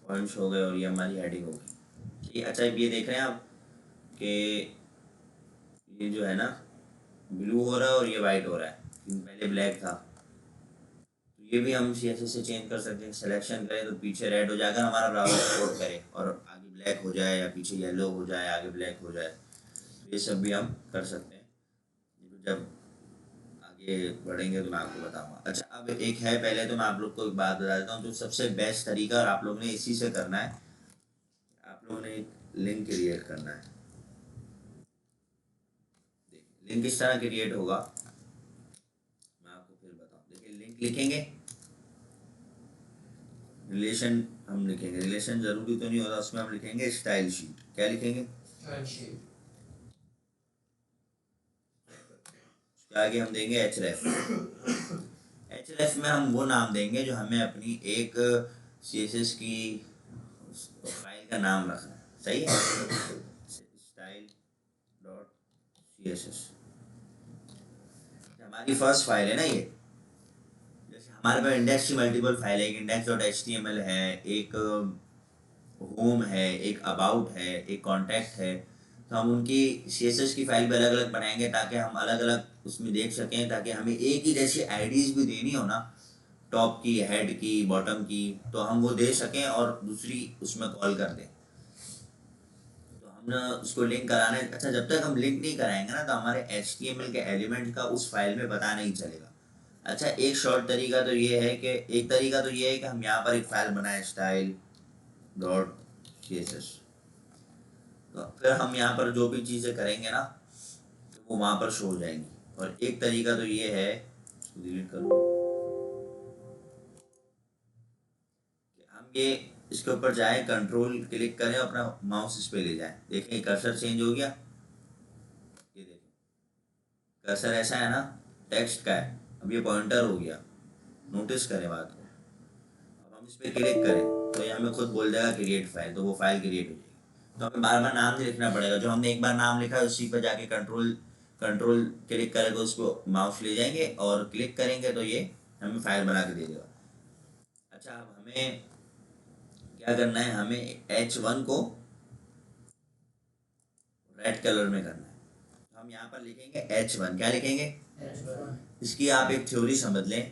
पॉइंट्स हो गए, और ये हमारी हेडिंग हो गई। ठीक है, अच्छा ये देख रहे हैं आप कि ये जो है ना ब्लू हो रहा है और ये वाइट हो रहा है, पहले ब्लैक था। तो ये भी हम CSS से चेंज कर सकते हैं। सिलेक्शन करें तो पीछे रेड हो जाएगा, हमारा ब्राउज़र सपोर्ट करे, और आगे ब्लैक हो जाए या पीछे येलो हो जाए, आगे ब्लैक हो जाए, तो ये सब भी हम कर सकते हैं। जब आगे बढ़ेंगे तो मैं आपको बताऊंगा। अच्छा अब एक है, पहले तो मैं आप लोग को एक बात बता देता हूँ, जो सबसे बेस्ट तरीका, और आप लोगों ने इसी से करना है, आप लोगों ने एक लिंक क्रिएट करना है। देखिए लिंक किस तरह क्रिएट होगा मैं आपको फिर बताऊँ। देखिए लिंक लिखेंगे, रिलेशन हम लिखेंगे, रिलेशन ज़रूरी तो नहीं होता, उसमें हम लिखेंगे स्टाइल शीट। क्या लिखेंगे? उसके आगे हम देंगे href। href में हम वो नाम देंगे जो हमें अपनी एक CSS की फाइल का नाम रखना है। सही है, स्टाइल डॉट CSS हमारी फर्स्ट फाइल है ना ये। जैसे हमारे पास इंडेक्स की मल्टीपल फाइल है, एक इंडेक्स डॉट HTML है, एक होम है, एक अबाउट है, एक कॉन्टैक्ट है। तो हम उनकी CSS की फाइल भी अलग अलग बनाएंगे, ताकि हम अलग अलग उसमें देख सकें, ताकि हमें एक ही जैसी आईडीज भी देनी हो ना, टॉप की, हेड की, बॉटम की, तो हम वो दे सकें और दूसरी उसमें कॉल कर दें। तो हम ना उसको लिंक कराने, अच्छा जब तक हम लिंक नहीं कराएंगे ना, तो हमारे HTML के एलिमेंट का उस फाइल में पता नहीं चलेगा। अच्छा एक शॉर्ट तरीका तो ये है कि, एक तरीका तो ये है कि हम यहाँ पर एक फाइल बनाएं स्टाइल डॉट CSS, तो फिर हम यहाँ पर जो भी चीज़ें करेंगे ना तो वो वहाँ पर शो हो जाएंगी। और एक तरीका तो ये है, इसको डिलीट कर दो, कि हम ये इसके ऊपर जाएं, कंट्रोल क्लिक करें, अपना माउस इस पे ले जाएं, देखें कर्सर चेंज हो गया। ये देखें कर्सर ऐसा है ना, टेक्स्ट का है, अब ये पॉइंटर हो गया। नोटिस करें बात को। अब हम इस पर क्लिक करें तो ये हमें खुद बोल देगा क्रिएट फाइल, तो वो फाइल क्रिएट हो जाएगी। तो हमें बार बार नाम नहीं लिखना पड़ेगा, जो हमने एक बार नाम लिखा है उसी पर जाके कंट्रोल कंट्रोल क्लिक करें तो उसको माउस ले जाएंगे, और क्लिक करेंगे तो ये हमें फाइल बना के दे देगा। अच्छा अब हमें क्या करना है, हमें H1 को रेड कलर में करना है। तो हम यहाँ पर लिखेंगे H1। क्या लिखेंगे? इसकी आप एक थ्योरी समझ लें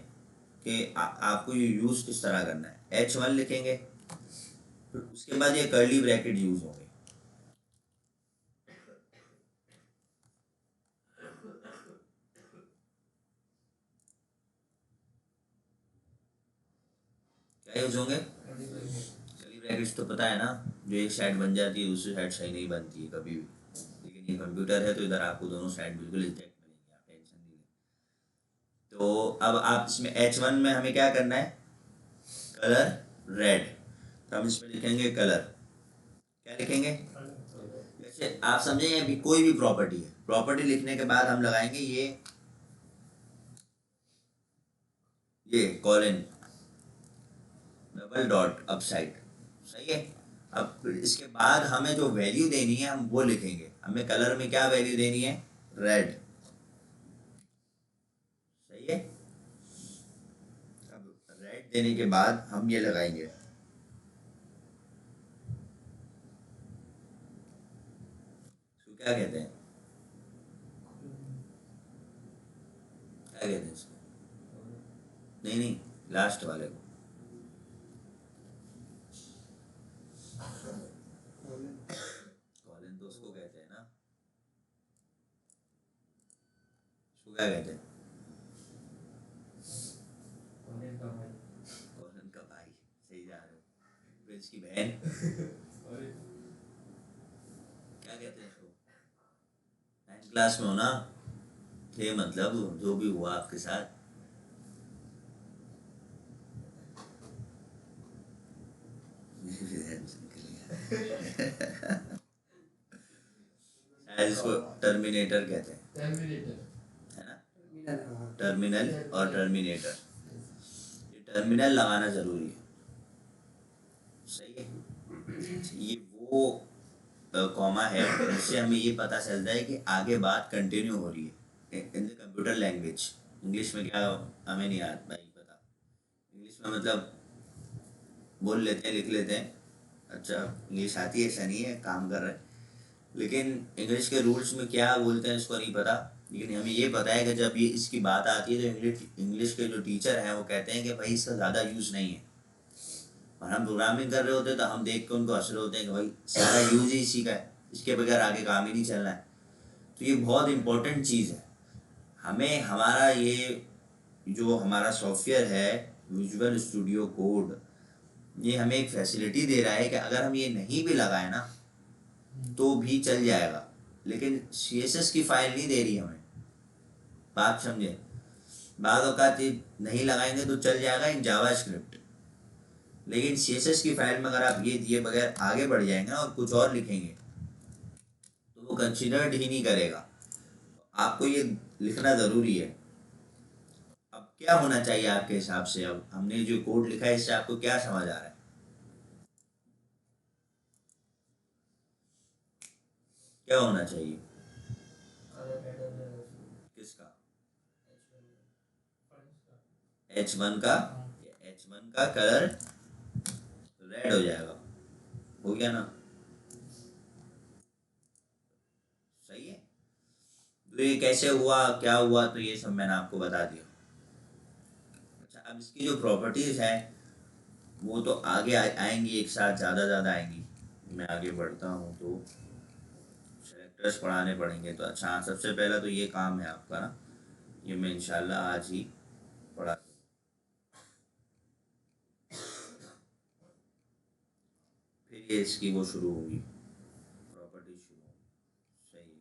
कि आपको ये यूज़ किस तरह करना है। H1 लिखेंगे, फिर उसके बाद ये कर्ली ब्रैकेट यूज़ होंगे। क्या यूज़ होंगे? कर्ली ब्रैकेट्स तो पता है ना, जो एक साइड बन जाती है दूसरी साइड सही नहीं बनती है कभी भी। लेकिन ये कंप्यूटर है तो इधर आपको दोनों साइड बिल्कुल एग्जैक्ट मिलेंगे, आप टेंशन नहीं लें। तो अब आप इसमें H1 में हमें क्या करना है, कलर रेड, तो हम इसमें लिखेंगे कलर। क्या लिखेंगे? जैसे आप समझेंगे अभी कोई भी प्रॉपर्टी है, प्रॉपर्टी लिखने के बाद हम लगाएंगे ये कॉलन डबल डॉट अपसाइड। सही है। अब इसके बाद हमें जो वैल्यू देनी है हम वो लिखेंगे। हमें कलर में क्या वैल्यू देनी है? रेड। सही है। अब रेड देने के बाद हम ये लगाएंगे, इसको क्या कहते हैं, क्या कहते हैं इसको? नहीं नहीं, लास्ट वाले को कॉलन तो उसको कहते हैं ना, इसको क्या कहते हैं? कॉलन का भाई। सही जा रहे हो। फिर इसकी बहन क्या कहते हैं इसको? 9th क्लास में हो ना, थे मतलब जो भी हुआ आपके साथ। शायद इसको टर्मिनेटर कहते हैं, है ना, टर्मिनल और टर्मिनेटर। ये टर्मिनल लगाना जरूरी है। सही है। ये वो कॉमा है जिससे हमें ये पता चलता है कि आगे बात कंटिन्यू हो रही है। In the computer language. English में क्या हमें नहीं आता भाई पता। इंग्लिश में मतलब बोल लेते हैं, लिख लेते हैं। अच्छा, इंग्लिश आती है ऐसा नहीं है, काम कर रहे हैं। लेकिन इंग्लिश के रूल्स में क्या बोलते हैं इसको नहीं पता। लेकिन हमें ये पता है कि जब ये इसकी बात आती है तो इंग्लिश इंग्लिश के जो टीचर हैं वो कहते हैं कि भाई इसका ज़्यादा यूज़ नहीं है। और हम प्रोग्रामिंग कर रहे होते हैं तो हम देख के उनको हंस रहे होते हैं कि भाई सारा यूज़ ही इसी का है, इसके बगैर आगे काम ही नहीं चलना है। तो ये बहुत इंपॉर्टेंट चीज़ है। हमें हमारा ये जो हमारा सॉफ्टवेयर है विजुअल स्टूडियो कोड, ये हमें एक फैसिलिटी दे रहा है कि अगर हम ये नहीं भी लगाए ना तो भी चल जाएगा। लेकिन CSS की फाइल नहीं दे रही हमें, बात समझे। बाद औकात ये नहीं लगाएंगे तो चल जाएगा इन जावास्क्रिप्ट। लेकिन CSS की फाइल में अगर आप ये दिए बगैर आगे बढ़ जाएंगे ना और कुछ और लिखेंगे तो वो कंसिडर्ड ही नहीं करेगा। आपको ये लिखना ज़रूरी है। अब क्या होना चाहिए आपके हिसाब से? अब हमने जो कोड लिखा है इससे आपको क्या समझ आ रहा है? क्या होना चाहिए? कलर हेडर है उसमें, किसका? H1 H1 का? H1 का कलर रेड हो जाएगा। हो गया ना? सही है। तो ये कैसे हुआ, क्या हुआ, तो ये सब मैंने आपको बता दिया। अच्छा, अब इसकी जो प्रॉपर्टीज़ हैं वो तो आगे आएंगी, एक साथ ज़्यादा आएंगी। मैं आगे बढ़ता हूँ तो सेलेक्टर्स पढ़ाने पड़ेंगे। तो अच्छा, सबसे पहला तो ये काम है आपका ना, ये मैं इंशाल्लाह आज ही पढ़ा। फिर ये इसकी वो शुरू होगी, प्रॉपर्टी शुरू होगी। सही है।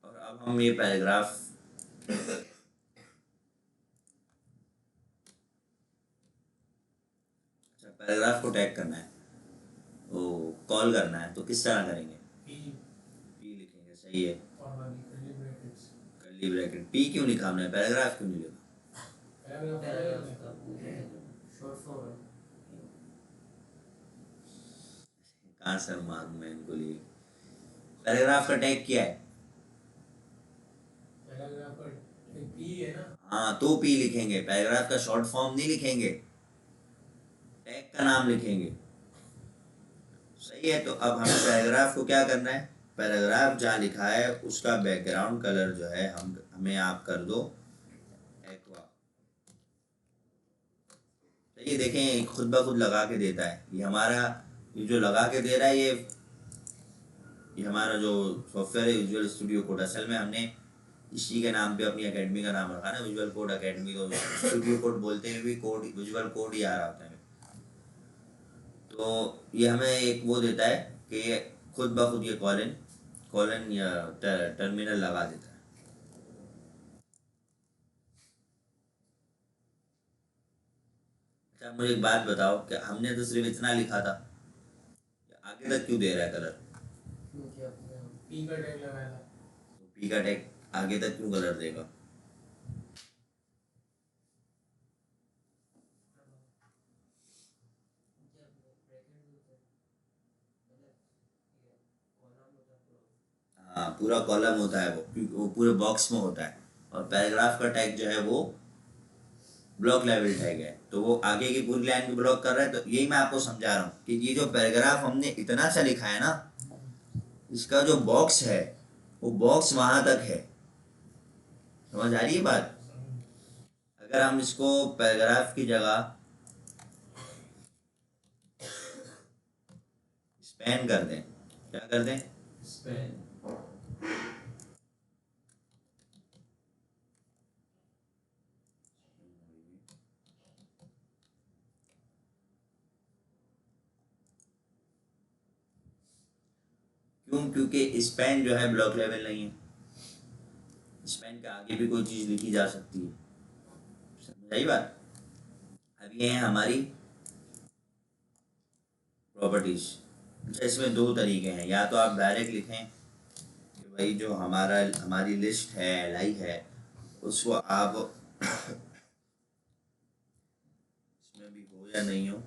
और अब हम ये पैराग्राफ, अच्छा पैराग्राफ को टैग करना है, वो कॉल करना है, तो किस तरह करेंगे? पी लिखेंगे, सही है। Curly bracket. पी क्यों लिखा हमने, पैराग्राफ क्यों नहीं लिखा? पैराग्राफ का शॉर्ट फॉर्म है। कहाँ सर मालूम मैं इनको लिए। पैराग्राफ का टैग क्या है? पैराग्राफ का पी है ना। हाँ, तो पी लिखेंगे, पैराग्राफ का शॉर्ट फॉर्म नहीं लिखेंगे, टैग का नाम लिखेंगे। सही है। तो अब हमें पैराग्राफ को क्या करना है, पैराग्राफ जहाँ लिखा है उसका बैकग्राउंड कलर जो है हमें आप कर दो एक्वा। ये देखें खुद ब खुद लगा के देता है। ये हमारा, ये जो लगा के दे रहा है ये हमारा जो सॉफ्टवेयर है विजुअल स्टूडियो कोड। असल में हमने इसी के नाम पे अपनी एकेडमी का नाम रखा ना, विजुअल कोड एकेडमी। तो स्टूडियो कोड बोलते हैं भी कोड, विजुअल कोड ही आ रहा होता है। तो ये हमें एक वो देता है कि खुद ब खुद ये कॉलन कॉलन या टर्मिनल लगा देता है। अच्छा, मुझे एक बात बताओ कि हमने तो सिर्फ इतना लिखा था, आगे तक क्यों दे रहा है कलर? क्योंकि आपने पी का टैग लगाया था। तो पी का टैग आगे तक क्यों कलर देगा? हाँ, पूरा कॉलम होता है वो पूरे बॉक्स में होता है। और पैराग्राफ का टैग जो है वो ब्लॉक लेवल टैग है, तो वो आगे की पूरी लाइन को ब्लॉक कर रहा है। तो यही मैं आपको समझा रहा हूँ कि ये जो पैराग्राफ हमने इतना सा लिखा है ना, इसका जो बॉक्स है वो बॉक्स वहां तक है। समझ आ रही है बात? अगर हम इसको पैराग्राफ की जगह स्पैन कर दें, क्या कर दें? स्पैन। क्यों? क्योंकि स्पैन जो है ब्लॉक लेवल नहीं है। स्पैन के आगे भी कोई चीज़ लिखी जा सकती है। समझ आई बात? अब ये है हमारी प्रॉपर्टीज। अच्छा, इसमें दो तरीके हैं, या तो आप डायरेक्ट लिखें कि वही जो हमारी लिस्ट है एलआई है उसको आप इसमें भी हो या नहीं हो,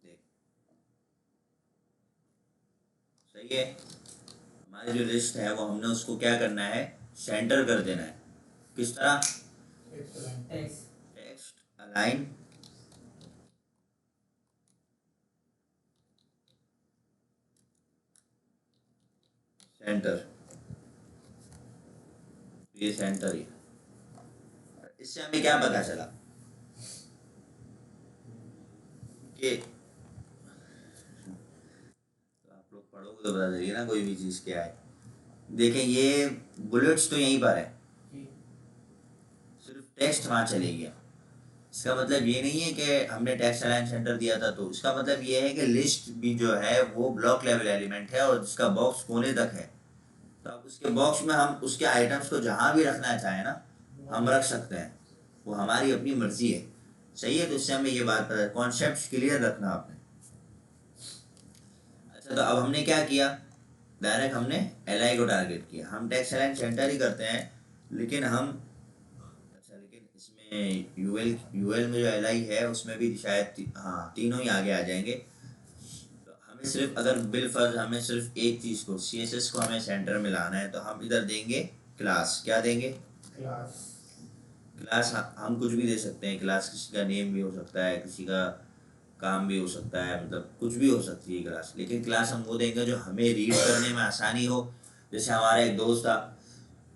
देख सही है। हमारी जो लिस्ट है वो हमने उसको क्या करना है, सेंटर कर देना है। किस तरह, टेक्स्ट टेक्स्ट अलाइन सेंटर, ये सेंटर ही। इससे हमें क्या पता चला कि तो आप लोग पढ़ोगे तो पता चलेगी ना कोई भी चीज़ क्या है। देखें ये बुलेट्स तो यहीं पर है, सिर्फ टेक्स्ट वहाँ चले गया। इसका मतलब ये नहीं है कि हमने टेक्स्ट अलाइन सेंटर दिया था, तो इसका मतलब ये है कि लिस्ट भी जो है वो ब्लॉक लेवल एलिमेंट है और जिसका बॉक्स कोने तक है। तो अब उसके बॉक्स में हम उसके आइटम्स को जहाँ भी रखना चाहें ना हम रख सकते हैं, वो हमारी अपनी मर्जी है। सही है, तो इससे हमें ये बात पता है, कॉन्सेप्ट क्लियर रखना आपने। अच्छा, तो अब हमने क्या किया, डायरेक्ट हमने एल को टारगेट किया। हम टेक्स्ट अलाइन सेंटर ही करते हैं, लेकिन हम अच्छा लेकिन इसमें यूएल में जो एल है उसमें भी शायद हाँ तीनों ही आगे आ जाएंगे। तो हमें सिर्फ अगर बिलफर्ज हमें सिर्फ एक चीज़ को CSS को हमें सेंटर में लाना है, तो हम इधर देंगे क्लास। क्या देंगे, क्लास। क्लास। हम कुछ भी दे सकते हैं, क्लास किसी का नेम भी हो सकता है, किसी का काम भी हो सकता है, मतलब कुछ भी हो सकती है क्लास। लेकिन क्लास हम वो देंगे जो हमें रीड करने में आसानी हो। जैसे हमारा एक दोस्त था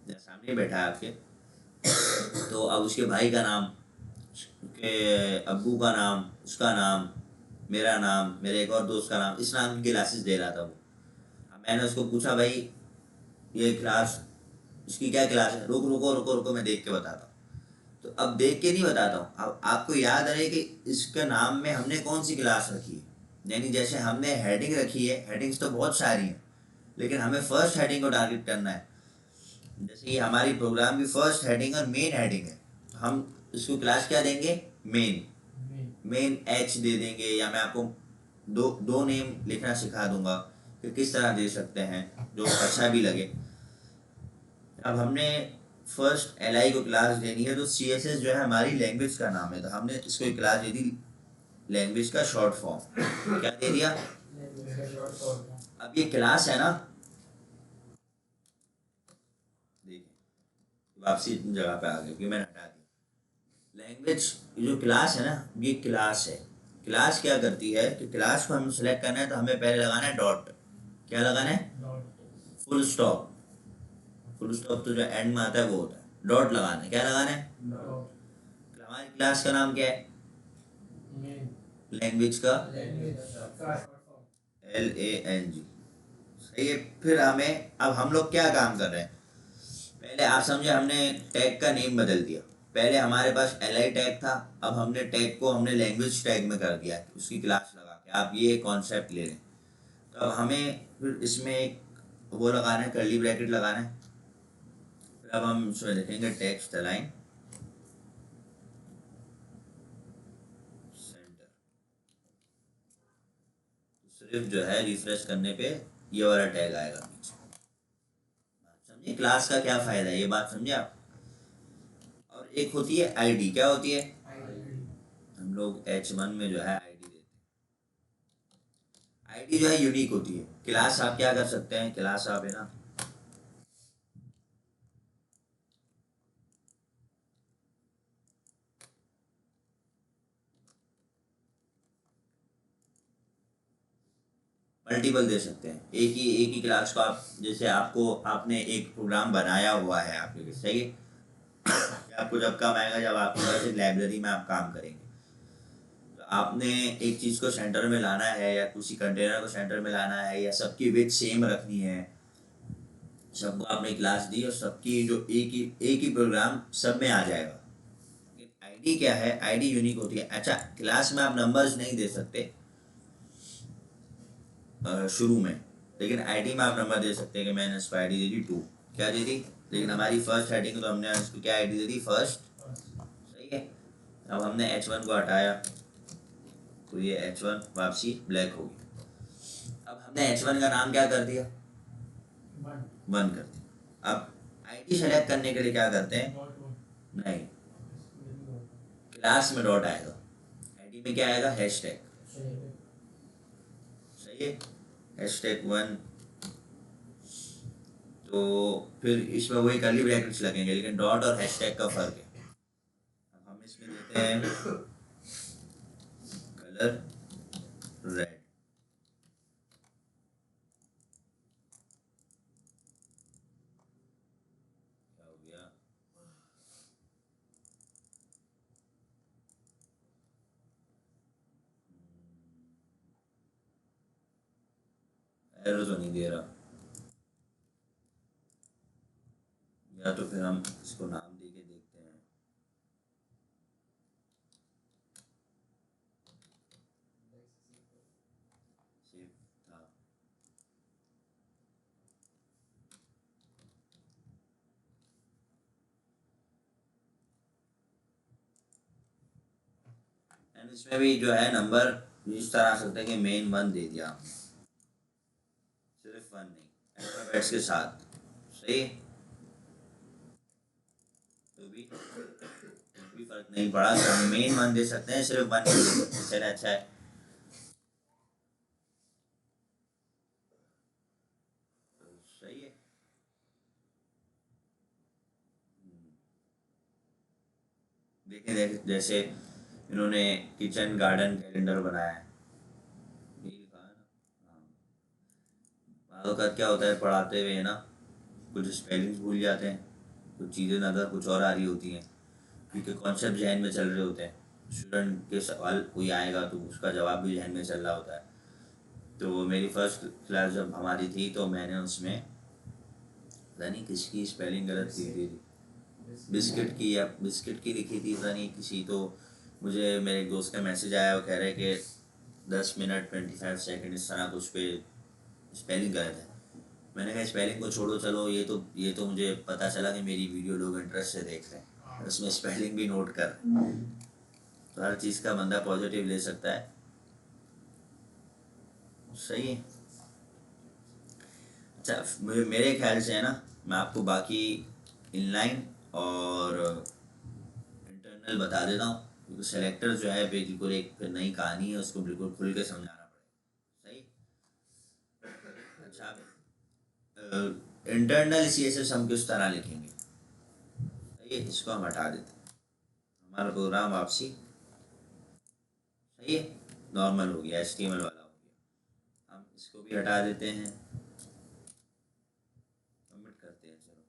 जो सामने बैठा है आपके, तो अब उसके भाई का नाम, उसके अब्बू का नाम, उसका नाम, मेरा नाम, मेरे एक और दोस्त का नाम, इस नाम की क्लासेस दे रहा था वो। अब मैंने उसको पूछा भाई ये क्लास इसकी क्या क्लास है, रुको रुको रुको रुको मैं देख के बताता हूँ। तो अब देख के नहीं बताता हूँ, अब आपको याद रहे कि इसके नाम में हमने कौन सी क्लास रखी है। यानी जैसे हमने हेडिंग रखी है, हेडिंग्स तो बहुत सारी हैं, लेकिन हमें फर्स्ट हेडिंग को टारगेट करना है। जैसे ये हमारी प्रोग्राम की फर्स्ट हेडिंग और मेन हेडिंग है, तो हम इसको क्लास क्या देंगे, मेन। मेन एच दे देंगे, या मैं आपको दो नेम लिखना सिखा दूंगा कि किस तरह दे सकते हैं जो अच्छा भी लगे। अब हमने फर्स्ट एल को क्लास देनी है, तो CSS जो है हमारी लैंग्वेज का नाम है, तो हमने इसको एक क्लास दे दी लैंग्वेज का शॉर्ट फॉर्म। क्या दे दिया, अब ये क्लास है ना, देखिए वापसी जगह पे आ गई क्योंकि मैंने हटा दिया। लैंग्वेज जो क्लास है ना, ये क्लास है। क्लास क्या करती है कि क्लास को हमें सेलेक्ट करना है, तो हमें पहले लगाना है डॉट। क्या लगाना है, फुल स्टॉप। फुल स्टॉप तो जो एंड में आता है वो होता है, डॉट लगाना है। क्या लगाना है, हमारी क्लास का नाम क्या है, लैंग्वेज का LANG। सही है। फिर हमें अब हम लोग क्या काम कर रहे हैं, पहले आप समझे हमने टैग का नेम बदल दिया। पहले हमारे पास LI टैग था, अब हमने टैग को हमने लैंग्वेज टैग में कर दिया, उसकी क्लास लगा के। आप ये कॉन्सेप्ट ले लें। तो अब हमें फिर इसमें एक वो लगाना है, कर्ली ब्रैकेट लगाना है। फिर अब हम इसमें लिखेंगे टेक्स्ट अलाइन सेंटर। सिर्फ जो है रिफ्रेश करने पे ये वाला टैग आएगा नीचे। समझिए क्लास का क्या फायदा है, ये बात समझे आप। और एक होती है आईडी। क्या होती है, हम लोग H1 में जो है आईडी देते हैं। आईडी जो है यूनिक होती है। क्लास आप क्या कर सकते हैं, क्लास आप है ना मल्टीपल दे सकते हैं। एक ही क्लास को आप, जैसे आपने एक प्रोग्राम बनाया हुआ है आपके लिए, सही है। आपको जब काम आएगा जब आप लाइब्रेरी में आप काम करेंगे, तो आपने एक चीज़ को सेंटर में लाना है या किसी कंटेनर को सेंटर में लाना है या सबकी विड्थ सेम रखनी है। सबको आपने क्लास दी और सबकी जो एक ही प्रोग्राम सब में आ जाएगा। आईडी क्या है, आईडी यूनिक होती है। अच्छा, क्लास में आप नंबर्स नहीं दे सकते शुरू में, लेकिन आईडी में आप नंबर दे सकते हैं कि मैंने इसको आईडी दे दी 2। क्या दे दी, लेकिन हमारी फर्स्ट हेडिंग तो हमने इसको क्या आईडी दे दी, फर्स्ट। सही है। अब हमने H1 को हटाया, तो ये H1 वापसी ब्लैक होगी। अब हमने H1 का नाम क्या कर दिया, 1 कर दिया। अब आईडी सेलेक्ट करने के लिए क्या करते हैं, नहीं, क्लास में डॉट आएगा, आईडी में क्या आएगा, हैशटैग, सही है, #1। तो फिर इसमें वही कर्ली ब्रैकेट्स लगेंगे, लेकिन डॉट और हैशटैग का फर्क है। अब हम इसमें देते हैं कलर रेड, क्या हो गया, एरर तो नहीं दे रहा, या तो फिर हम इसको नाम दे के देखते हैं। सेव था, एंड इसमें भी जो है नंबर इस तरह आ सकता है कि मेन 1 दे दिया आपने, सिर्फ 1 नहीं, अल्फाबेट्स के साथ, सही है, तो भी फर्क नहीं पड़ा, तो हम मेन 1 दे सकते हैं, सिर्फ 1 नहीं दे सकते, चले अच्छा है। तो सही है, देखिए जैसे इन्होंने किचन गार्डन कैलेंडर बनाया है, यही लिखा है ना। हाँ, अगर क्या होता है पढ़ाते हुए ना, कुछ स्पेलिंग्स भूल जाते हैं, कुछ चीज़ें नज़र कुछ और आ रही होती हैं, क्योंकि कॉन्सेप्ट जहन में चल रहे होते हैं, स्टूडेंट के सवाल कोई आएगा तो उसका जवाब भी जहन में चल रहा होता है। तो मेरी फर्स्ट क्लास जब हमारी थी तो मैंने उसमें पता नहीं किसकी स्पेलिंग गलत लिखी थी, बिस्किट की या बिस्किट की लिखी थी, पता नहीं किसी, तो मुझे मेरे एक दोस्त का मैसेज आया, वो कह रहे कि 10 मिनट 25 सेकंड इस तरह कुछ पे स्पेलिंग गलत है। मैंने कहा स्पेलिंग को छोड़ो, चलो ये तो मुझे पता चला कि मेरी वीडियो लोग इंटरेस्ट से देख रहे हैं, उसमें स्पेलिंग भी नोट कर रहे हैं, तो हर चीज़ का बंदा पॉजिटिव ले सकता है, सही है। अच्छा, मेरे ख्याल से है ना, मैं आपको बाकी इनलाइन और इंटरनल बता देता हूँ, क्योंकि सेलेक्टर जो है बिल्कुल एक नई कहानी है, उसको बिल्कुल खुल के समझाना पड़ेगा, सही। अच्छा, इंटरनल CSS हम किस तरह लिखेंगे, सही है, इसको हम हटा देते हैं, हमारा प्रोग्राम वापसी, सही है, नॉर्मल हो गया, HTML वाला हो गया, हम इसको भी हटा देते हैं, सबमिट करते हैं, चलो,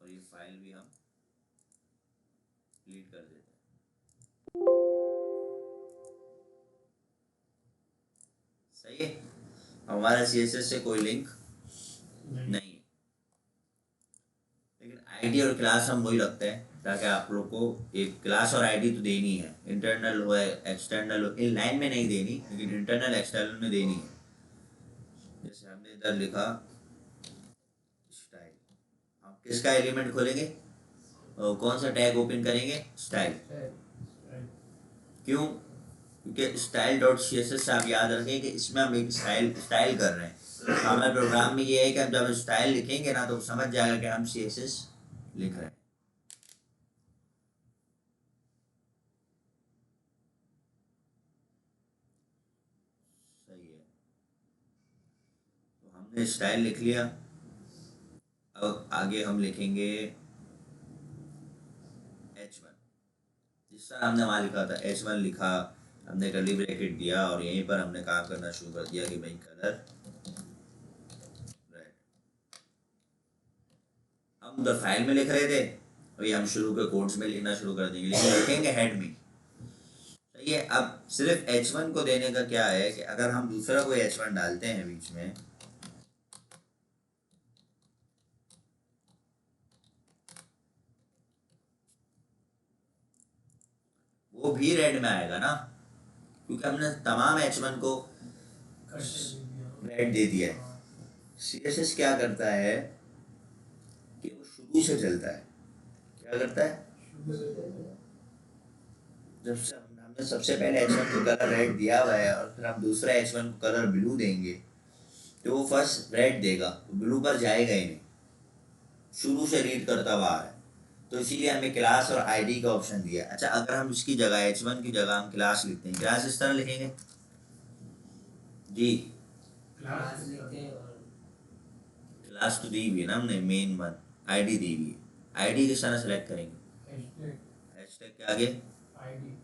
और ये फाइल भी हम डिलीट कर देते हैं, सही है, हमारा CSS से कोई लिंक नहीं है, लेकिन आईडी और क्लास हम वही रखते हैं, ताकि आप लोग को एक क्लास और आईडी तो देनी है, इंटरनल हो एक्सटर्नल हो, इन लाइन में नहीं देनी, लेकिन इंटरनल एक्सटर्नल में देनी है। जैसे हमने इधर लिखा स्टाइल, हम किसका एलिमेंट खोलेंगे और कौन सा टैग ओपन करेंगे, स्टाइल, क्यों, क्योंकि style.css से आप याद रखें कि इसमें हम एक स्टाइल कर रहे हैं, तो हमारे प्रोग्राम में ये है कि हम जब स्टाइल लिखेंगे ना तो समझ जाएगा कि हम CSS लिख रहे हैं, सही है। तो हमने स्टाइल लिख लिया, अब आगे हम लिखेंगे H1, जिस तरह हमने वहाँ लिखा था H1 लिखा, हमने कर्ली ब्रैकेट दिया और यहीं पर हमने काम करना शुरू कर दिया कि भाई कलर रेड, हम तो फाइल में लिख रहे थे, अभी हम शुरू के कोड्स में लिखना शुरू कर देंगे, लेकिन लिखेंगे हेड में, सही है। अब सिर्फ H1 को देने का क्या है कि अगर हम दूसरा कोई H1 डालते हैं बीच में, वो भी रेड में आएगा ना, क्योंकि हमने तमाम H1 को रेड दे दिया है। CSS क्या करता है कि वो शुरू से चलता है, क्या करता है, जब से हमने हमने सबसे पहले H1 को कलर रेड दिया हुआ है और फिर हम दूसरा H1 को कलर ब्लू देंगे, तो वो फर्स्ट रेड देगा, ब्लू पर जाएगा ही नहीं, शुरू से रीड करता हुआ आ रहा है। तो इसीलिए हमें क्लास और आईडी का ऑप्शन दिया। अच्छा, अगर हम इसकी जगह H1 की जगह हम क्लास लिखते हैं, क्लास इस तरह लिखेंगे जी, क्लास लिखें और क्लास तो दी हुई है ना हमने, मेन वन, आईडी दी हुई है, आईडी किस तरह सेलेक्ट करेंगे, हैशटैग के आगे आईडी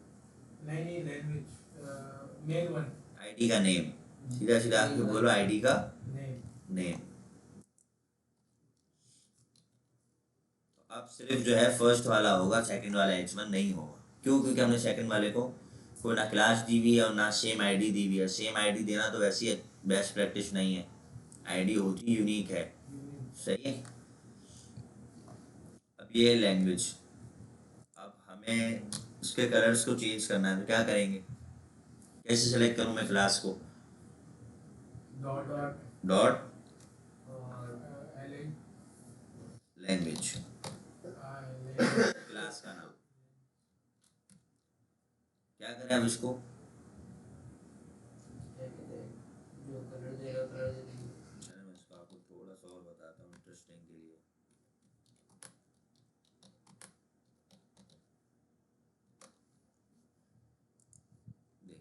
नहीं लैंग्वेज मेन वन आईडी का नेम, सीधा सीधा आके बोलो आईडी का नेम नेम। अब सिर्फ जो है फर्स्ट वाला होगा, सेकंड वाला H1 नहीं होगा। क्यों? क्योंकि हमने सेकंड वाले को कोई ना क्लास दी हुई है और ना सेम आईडी दी हुई है। सेम आईडी देना तो वैसी बेस्ट प्रैक्टिस नहीं है, आईडी होती यूनिक है, सही है। अब ये लैंग्वेज, अब हमें इसके कलर्स को चेंज करना है, तो क्या करेंगे, कैसे सेलेक्ट करूँ मैं क्लास को, डॉट डॉट और एल लैंग्वेज, क्लास का नाम, क्या करें अब इसको, क्या कहते हैं, जो कलर देगा कलर दे देंगे। चलो मैं इसको आपको थोड़ा सा और बताता हूँ इंटरेस्टिंग के लिए। देखिए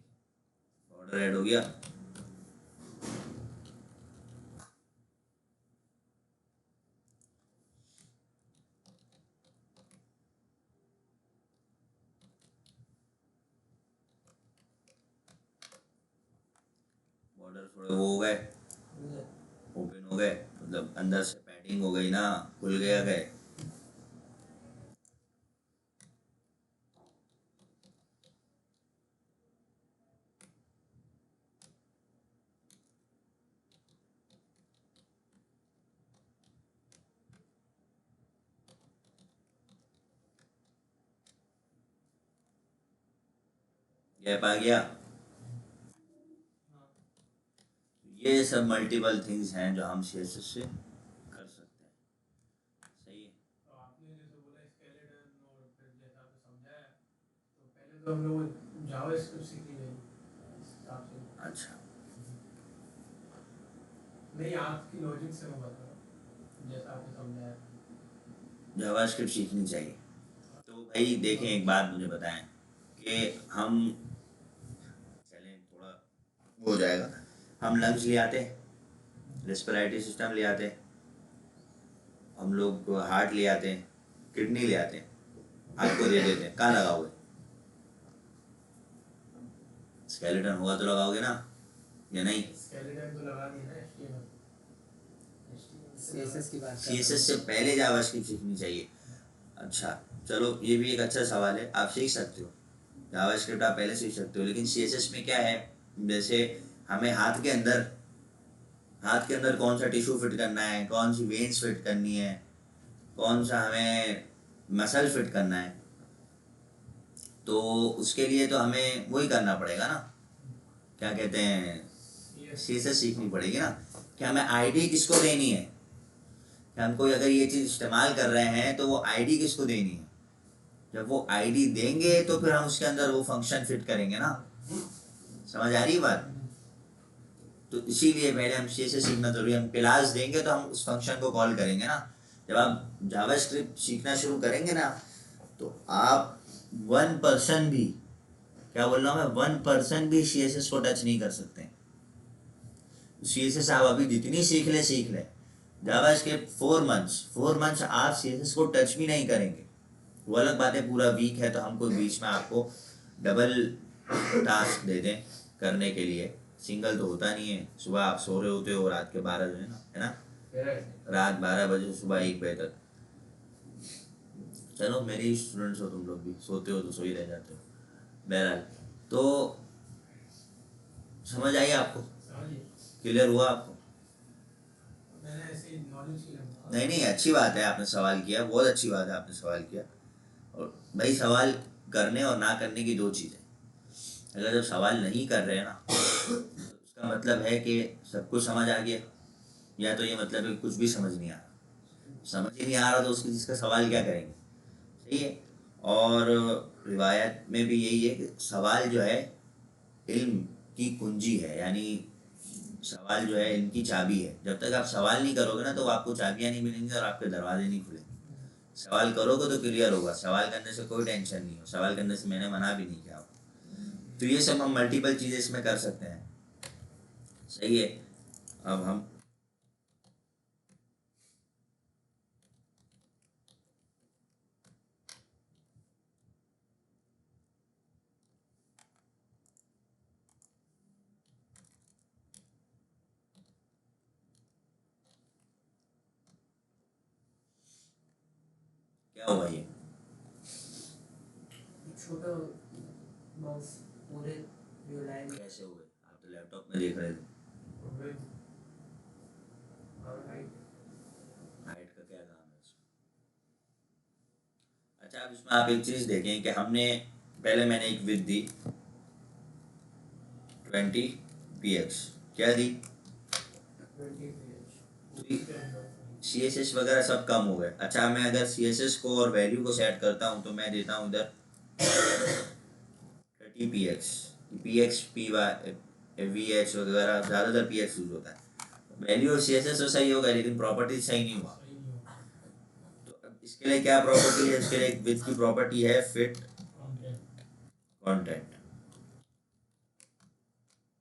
बॉर्डर ऐड हो गया, बॉर्डर थोड़े वो हो गए, ओपन हो गए, मतलब अंदर से पैडिंग हो गई ना, खुल गया गए। गैप आ गया। ये सब मल्टीपल थिंग्स हैं जो हम CSS से कर सकते हैं, सही है। तो आपने जैसे बोला स्केलेटन और फिर जैसा आपने समझाया, तो पहले तो हम लोग जावास्क्रिप्ट सीखी नहीं इस हिसाब से। अच्छा, नहीं आपकी लॉजिक से मैं बता रहा हूँ जैसा आपने समझाया। जावास्क्रिप्ट सीखनी चाहिए। तो भाई देखें, एक बात मुझे बताएं कि हम चलें, थोड़ा वो हो जाएगा, हम लंग्स ले आते, रेस्पिरेटरी सिस्टम ले आते, हम लोग हार्ट ले आते हैं, किडनी ले आते हैं, आपको दे देते हैं, कहाँ लगाओगे, स्केलेटन होगा तो लगाओगे ना, या नहीं? स्केलेटन तो लगा दिया ना CSS की बात कर CSS से पहले जावास्क्रिप्ट सीखनी चाहिए। अच्छा चलो, ये भी एक अच्छा सवाल है, आप सीख सकते हो जावास्क्रिप्ट, आप पहले सीख सकते हो, लेकिन CSS में क्या है, जैसे हमें हाथ के अंदर कौन सा टिश्यू फिट करना है, कौन सी वेन्स फिट करनी है, कौन सा हमें मसल फिट करना है, तो उसके लिए तो हमें वही करना पड़ेगा ना, क्या कहते हैं, CSS सीखनी पड़ेगी ना, कि हमें आईडी किसको देनी है, कि हमको अगर ये चीज़ इस्तेमाल कर रहे हैं तो वो आईडी किसको देनी है, जब वो आईडी देंगे तो फिर हम उसके अंदर वो फंक्शन फिट करेंगे ना, समझ आ रही बात? तो इसीलिए पहले हम CSS सीखना जरूरी है। हम क्लास देंगे तो हम उस फंक्शन को कॉल करेंगे ना। जब आप जावास्क्रिप्ट सीखना शुरू करेंगे ना, तो आप 1% भी, क्या बोल रहा हूँ मैं, 1% भी CSS को टच नहीं कर सकते। CSS आप अभी जितनी सीख ले, जावास्क्रिप्ट 4 मंथ्स आप CSS को टच भी नहीं करेंगे। वो अलग बात है, पूरा वीक है तो हम कोई बीच में आपको डबल टास्क दे दें करने के लिए, सिंगल तो होता नहीं है। सुबह आप सो रहे होते हो, रात के 12 जो है ना, रात 12 बजे से सुबह 1 बजे तक, चलो मेरी स्टूडेंट्स हो तुम लोग भी, सोते हो तो सो ही रह जाते हो, बहरहाल तो समझ आई आपको, क्लियर हुआ आपको? मैंने ऐसे नॉलेज की नहीं, अच्छी बात है, आपने सवाल किया, बहुत अच्छी बात है आपने सवाल किया। और भाई सवाल करने और ना करने की दो चीज़ें, अगर जब सवाल नहीं कर रहे हैं ना, तो उसका मतलब है कि सब कुछ समझ आ गया, या तो ये मतलब है कुछ भी समझ नहीं आ रहा। समझ ही नहीं आ रहा तो उसकी जिसका सवाल क्या करेंगे, सही है। और रिवायत में भी यही है कि सवाल जो है इल्म की कुंजी है, यानी सवाल जो है इनकी चाबी है। जब तक आप सवाल नहीं करोगे ना तो आपको चाबियां नहीं मिलेंगी और आपके दरवाजे नहीं खुलेंगे। सवाल करोगे तो क्लियर होगा, सवाल करने से कोई टेंशन नहीं हो, सवाल करने से मैंने मना भी नहीं किया आपको। तो ये सब हम मल्टीपल चीज़ें इसमें कर सकते हैं। सही है। अब हम क्या हुआ ये छोटा माउस पूरे जो लाइन कैसे हुए? आप तो लैपटॉप में देख रहे थे। और हाइट हाइट का क्या काम है इसमें? अच्छा, अब इसमें आप एक चीज़ देखें कि हमने पहले मैंने एक विद दी 20 px, क्या दी? 20 CSS वगैरह सब कम हो गए। अच्छा, मैं अगर CSS को और वैल्यू को सेट करता हूँ तो मैं देता हूँ इधर 30 px, px py vh वगैरह, ज़्यादातर px यूज होता है। वैल्यू और CSS तो सही होगा लेकिन प्रॉपर्टी सही नहीं हुआ। तो अब इसके लिए क्या प्रॉपर्टी है? इसके लिए एक विद की प्रॉपर्टी है फिट कंटेंट।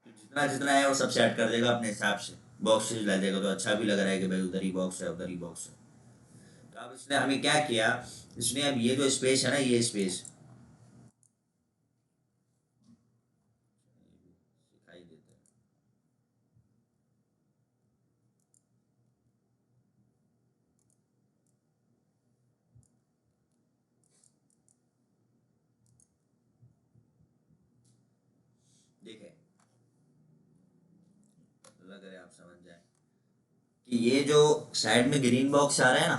जितना जितना है वो सब सेट कर देगा अपने हिसाब से, बॉक्सेस ला देगा तो अच्छा भी लग रहा है कि भाई उधर ही बॉक्स है उधर ही बॉक्स है। तो अब इसने हमें क्या किया, इसने अब ये जो स्पेस है ना, ये स्पेस दिखाई देता है। देखें, अल्लाह करे आप समझ जाए कि ये जो साइड में ग्रीन बॉक्स आ रहा है ना,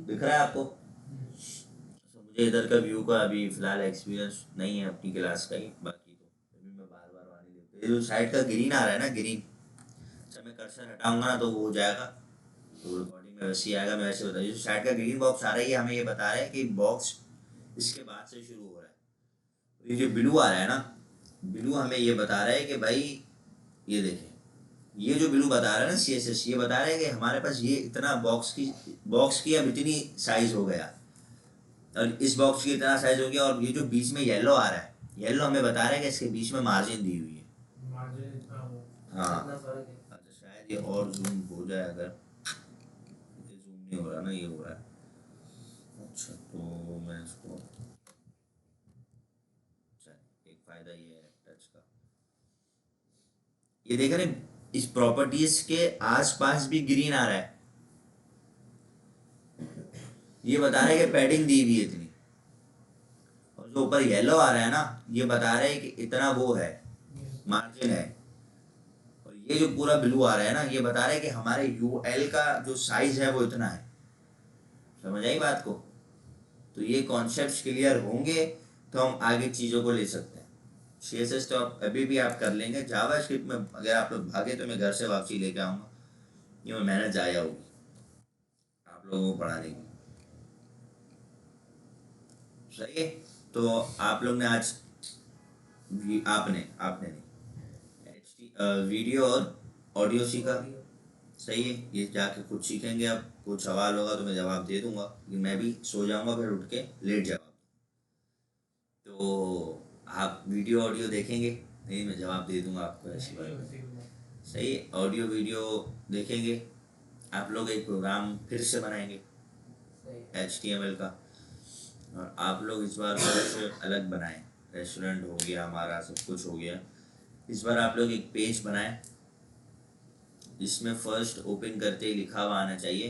दिख रहा है आपको? तो मुझे इधर का व्यू का अभी फिलहाल एक्सपीरियंस नहीं है अपनी क्लास का ही, बाकी तो अभी मैं बार बार आने देता हूँ। ये जो साइड का ग्रीन आ रहा है ना, ग्रीन, जब मैं कर्सर हटाऊंगा ना तो वो हो जाएगा, तो रिकॉर्डिंग में वैसे ही आएगा। मैं वैसे बता, जो साइड का ग्रीन बॉक्स आ रहा है ये हमें ये बता रहा है कि बॉक्स इसके बाद से शुरू हो रहा है। ये जो ब्लू आ रहा है ना, ब्लू हमें ये बता रहा है कि भाई ये देखें, ये जो ब्लू बता रहा है ना CSS, ये बता रहा है कि हमारे पास ये इतना बॉक्स की अब इतनी साइज हो गया, और इस बॉक्स की इतना साइज हो गया। और ये जो बीच में येलो आ रहा है, येलो हमें बता रहा है कि इसके बीच में मार्जिन दी हुई है। हाँ, इतना फर्क है। अच्छा शायद ये और जूम हो जाए, अगर ये जूम नहीं हो रहा ना, ये हो रहा है। अच्छा, तो मैं इसको, एक फ़ायदा ये है टच का, ये देख रहे हैं, इस प्रॉपर्टीज के आसपास भी ग्रीन आ रहा है। ये बता रहा है कि पैडिंग दी हुई है इतनी, और जो ऊपर येलो आ रहा है ना, ये बता रहा है कि इतना वो है, मार्जिन है। और ये जो पूरा ब्लू आ रहा है ना, ये बता रहा है कि हमारे UL का जो साइज है वो इतना है। समझ आई बात को? तो ये कॉन्सेप्ट्स क्लियर होंगे तो हम आगे चीज़ों को ले सकते हैं। CSS तो आप अभी भी आप कर लेंगे। जावास्क्रिप्ट में अगर आप लोग भागे तो मैं घर से वापसी लेके आऊँगा, ये मैं मेहनत जाया होगी आप लोगों को पढ़ाने की। सही है। तो आप लोग ने आज आपने आपने नहीं, वीडियो और ऑडियो सीखा। सही है, ये जाके खुद सीखेंगे। अब कुछ सवाल होगा तो मैं जवाब दे दूंगा, कि मैं भी सो जाऊंगा फिर उठ के लेट जवाब। तो आप वीडियो ऑडियो देखेंगे, नहीं मैं जवाब दे दूंगा आपको, ऐसी बात। सही है, ऑडियो वीडियो देखेंगे। आप लोग एक प्रोग्राम फिर से बनाएंगे HTML का, और आप लोग इस बार कुछ अलग बनाएं। रेस्टोरेंट हो गया हमारा, सब कुछ हो गया। इस बार आप लोग एक पेज बनाएं जिसमें फर्स्ट ओपन करते ही लिखा हुआ आना चाहिए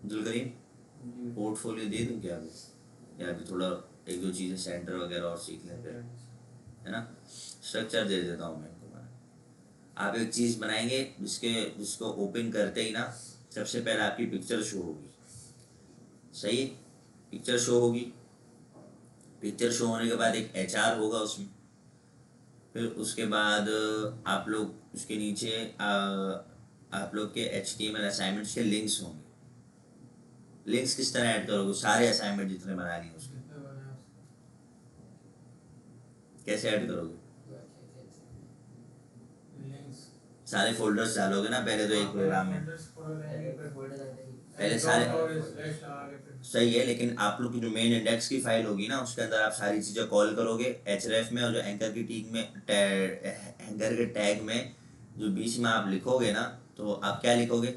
अब्दुल करीम, पोर्टफोलियो दे दूं क्या अभी, या अभी थोड़ा एक दो चीज़ें सेंटर वगैरह और सीख लें फिर, है ना? स्ट्रक्चर दे देता हूँ मैं इनको। आप एक चीज़ बनाएंगे जिसको ओपन करते ही ना सबसे पहले आपकी पिक्चर शो होगी। सही है, पिक्चर शो होगी। पिक्चर शो होने के बाद एक HR होगा उसमें। फिर उसके बाद आप लोग उसके नीचे आप लोग के HTML असाइनमेंट्स के लिंक्स होंगे। लिंक्स किस तरह ऐड करोगे? सारे असाइनमेंट जितने बना लिए उसके जितने बने हैं उसके कैसे ऐड करोगे? लिंक्स सारे फोल्डर्स डालोगे ना पहले तो एक प्रोग्राम में, फोल्डर्स खोल पहले लेंगे कोई फोल्डर डालेंगे, पहले डॉट सारे, और स्लैश लगा के फिर सही है, लेकिन आप लोग की जो मेन इंडेक्स की फाइल होगी ना उसके अंदर आप सारी चीज़ें कॉल करोगे href में, और जो एंकर की टीक में एंकर के टैग में जो बीच में आप लिखोगे ना, तो आप क्या लिखोगे?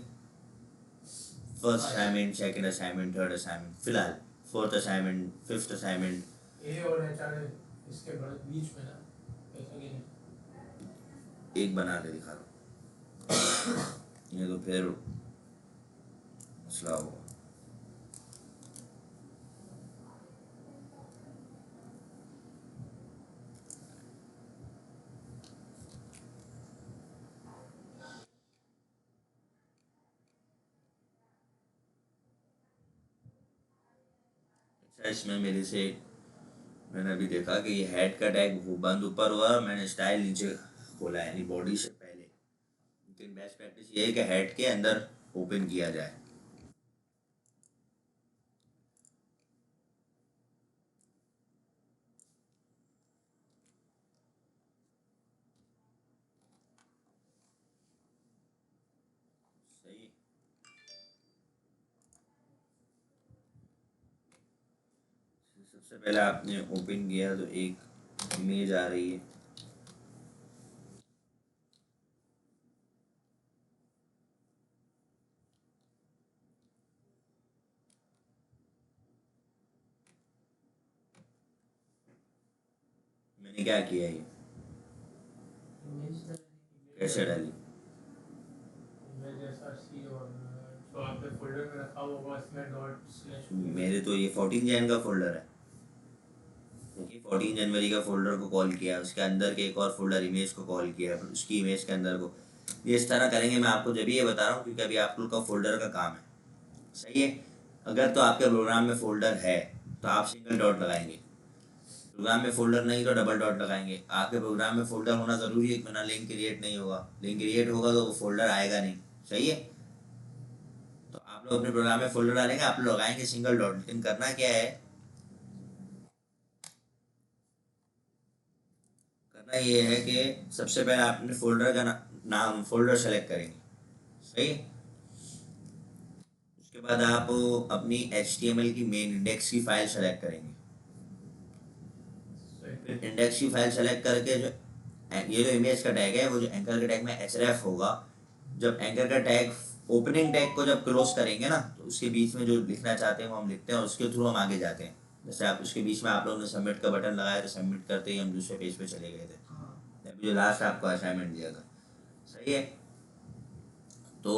First assignment, second assignment, third assignment, फिलहाल फोर्थ असाइनमेंट, फिफ्थ असाइनमेंट, ए और एच आर इसके बीच में ना, ऐसा नहीं है। एक बना के दिखा दो, ये तो फिर मसला होगा। अच्छा, इसमें मेरे से मैंने अभी देखा कि ये हेड का टैग वो बंद ऊपर हुआ, मैंने स्टाइल नीचे खोला है, यानी बॉडी से पहले। लेकिन बेस्ट प्रैक्टिस ये है कि हेड के अंदर ओपन किया जाए। सही है। सबसे पहले आपने ओपन किया तो एक इमेज आ रही है, मैंने क्या किया, ये इमेज कैसे डाली? इमेज जैसा सी और जो आपके फोल्डर में रखा होगा इसमें डॉट स्लैश मेरे तो ये 14 जैन का फोल्डर है, क्योंकि 14 जनवरी का फोल्डर को कॉल किया, उसके अंदर के एक और फोल्डर इमेज को कॉल किया, फिर उसकी इमेज के अंदर को, ये इस तरह करेंगे। मैं आपको जब भी ये बता रहा हूँ क्योंकि अभी आप लोग का फोल्डर का काम है, सही है। अगर तो आपके प्रोग्राम में फोल्डर है तो आप सिंगल डॉट लगाएंगे, प्रोग्राम में फोल्डर नहीं तो डबल डॉट लगाएंगे। आपके प्रोग्राम में फोल्डर होना ज़रूरी है, बिना लिंक क्रिएट नहीं होगा, लिंक क्रिएट होगा तो वो फोल्डर आएगा नहीं, सही है। तो आप लोग अपने प्रोग्राम में फोल्डर डालेंगे, आप लोग लगाएंगे सिंगल डॉट, लेकिन करना क्या है, करना ये है कि सबसे पहले आप अपने फोल्डर का नाम फोल्डर सेलेक्ट करेंगे, सही। उसके बाद आप अपनी HTML की मेन इंडेक्स की फाइल सेलेक्ट करेंगे, फिर इंडेक्स की फाइल सेलेक्ट करके जो ये जो इमेज का टैग है वो जो एंकर के टैग में href होगा, जब एंकर का टैग ओपनिंग टैग को जब क्लोज करेंगे ना तो उसके बीच में जो लिखना चाहते हैं वो हम लिखते हैं, उसके थ्रू हम आगे जाते हैं। जैसे आप उसके बीच में आप लोगों ने सबमिट का बटन लगाया तो सबमिट करते ही हम दूसरे पेज पे चले गए थे, अभी जो लास्ट आपको असाइनमेंट दिया था, सही है। तो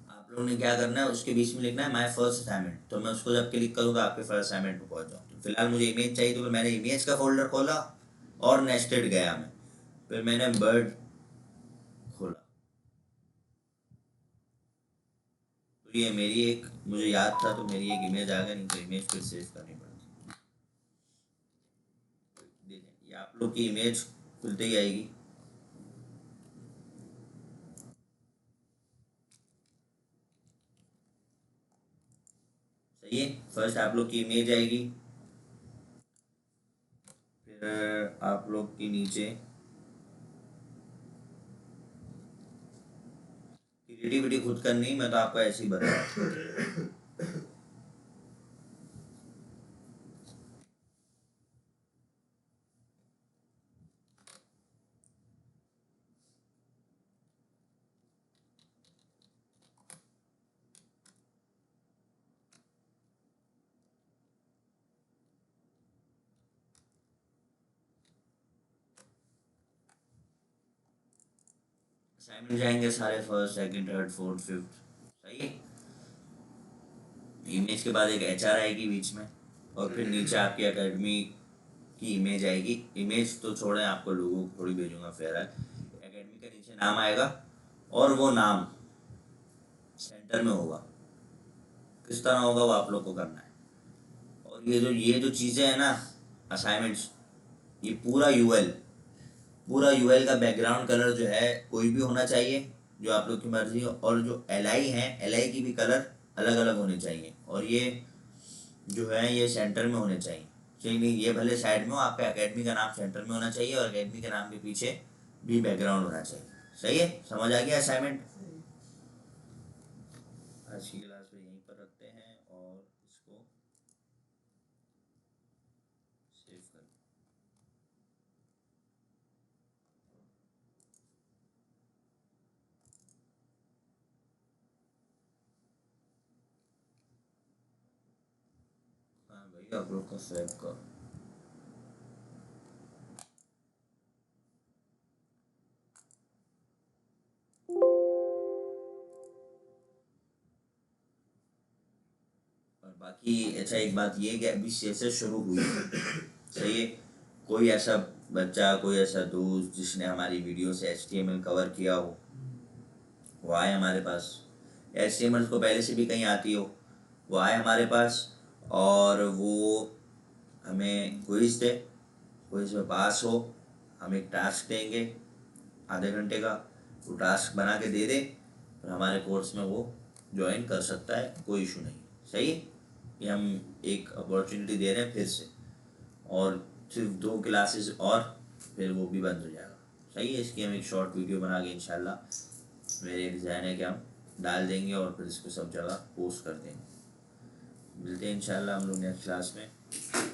आप लोगों ने क्या करना है, उसके बीच में लिखना है माय फर्स्ट असाइनमेंट, तो मैं उसको जब क्लिक करूँगा आपके फर्स्ट असाइनमेंट पर पहुँच जाऊँ। तो फिलहाल मुझे इमेज चाहिए, तो फिर मैंने इमेज का फोल्डर खोला और नेस्टेड गया मैं, फिर मैंने बर्ड खोला, तो ये मेरी एक, मुझे याद था तो मेरी एक इमेज आ गई, नहीं तो इमेज फिर सेव करनी पड़ती। देखें, ये आप लोग की इमेज खुलते ही आएगी, सही है। फर्स्ट आप लोग की इमेज आएगी, फिर आप लोग की नीचे क्रिएटिविटी खुद करनी, मैं तो आपको ऐसे ही बता रहा हूँ। असाइनमेंट जाएंगे सारे, first second third fourth fifth, सही है। इमेज के बाद एक HR आएगी बीच में, और फिर नीचे आपकी एकेडमी की इमेज आएगी। इमेज तो छोड़ें, आपको लोगों को थोड़ी भेजूंगा, फिर एकेडमी के नीचे नाम आएगा, और वो नाम सेंटर में होगा, किस तरह होगा वो आप लोग को करना है। और ये जो चीज़ें हैं ना असाइनमेंट्स, ये पूरा यूएल का बैकग्राउंड कलर जो है कोई भी होना चाहिए जो आप लोग की मर्जी हो, और जो LI है LI की भी कलर अलग अलग होने चाहिए, और ये जो है ये सेंटर में होने चाहिए। चलिए, ये भले साइड में हो, आपका एकेडमी का नाम सेंटर में होना चाहिए और एकेडमी के नाम के पीछे भी बैकग्राउंड होना चाहिए। सही है, समझ आ गया असाइनमेंट? आज की क्लास में यहीं पर रखते हैं और इसको सेव कर। हाँ भाई, आप लोग का सेव कर। और बाकी अच्छा, एक बात ये कि अभी से शुरू हुई है, सही है। कोई ऐसा बच्चा, कोई ऐसा दोस्त जिसने हमारी वीडियो से HTML कवर किया हो, वो आए हमारे पास। HTML को पहले से भी कहीं आती हो, वो आए हमारे पास और वो हमें क्विज दे। क्विज में पास हो, हम एक टास्क देंगे आधे घंटे का, वो टास्क बना के दे दे, और हमारे कोर्स में वो ज्वाइन कर सकता है, कोई इशू नहीं। सही है, ये हम एक अपॉर्चुनिटी दे रहे हैं फिर से, और सिर्फ 2 क्लासेस और फिर वो भी बंद हो जाएगा। सही है, इसकी हम एक शॉर्ट वीडियो बना के इंशाल्लाह, मेरे डिज़ाइन है कि हम डाल देंगे और फिर इसको सब जगह पोस्ट कर देंगे। मिलते हैं इंशाल्लाह हम लोग नेक्स्ट क्लास में।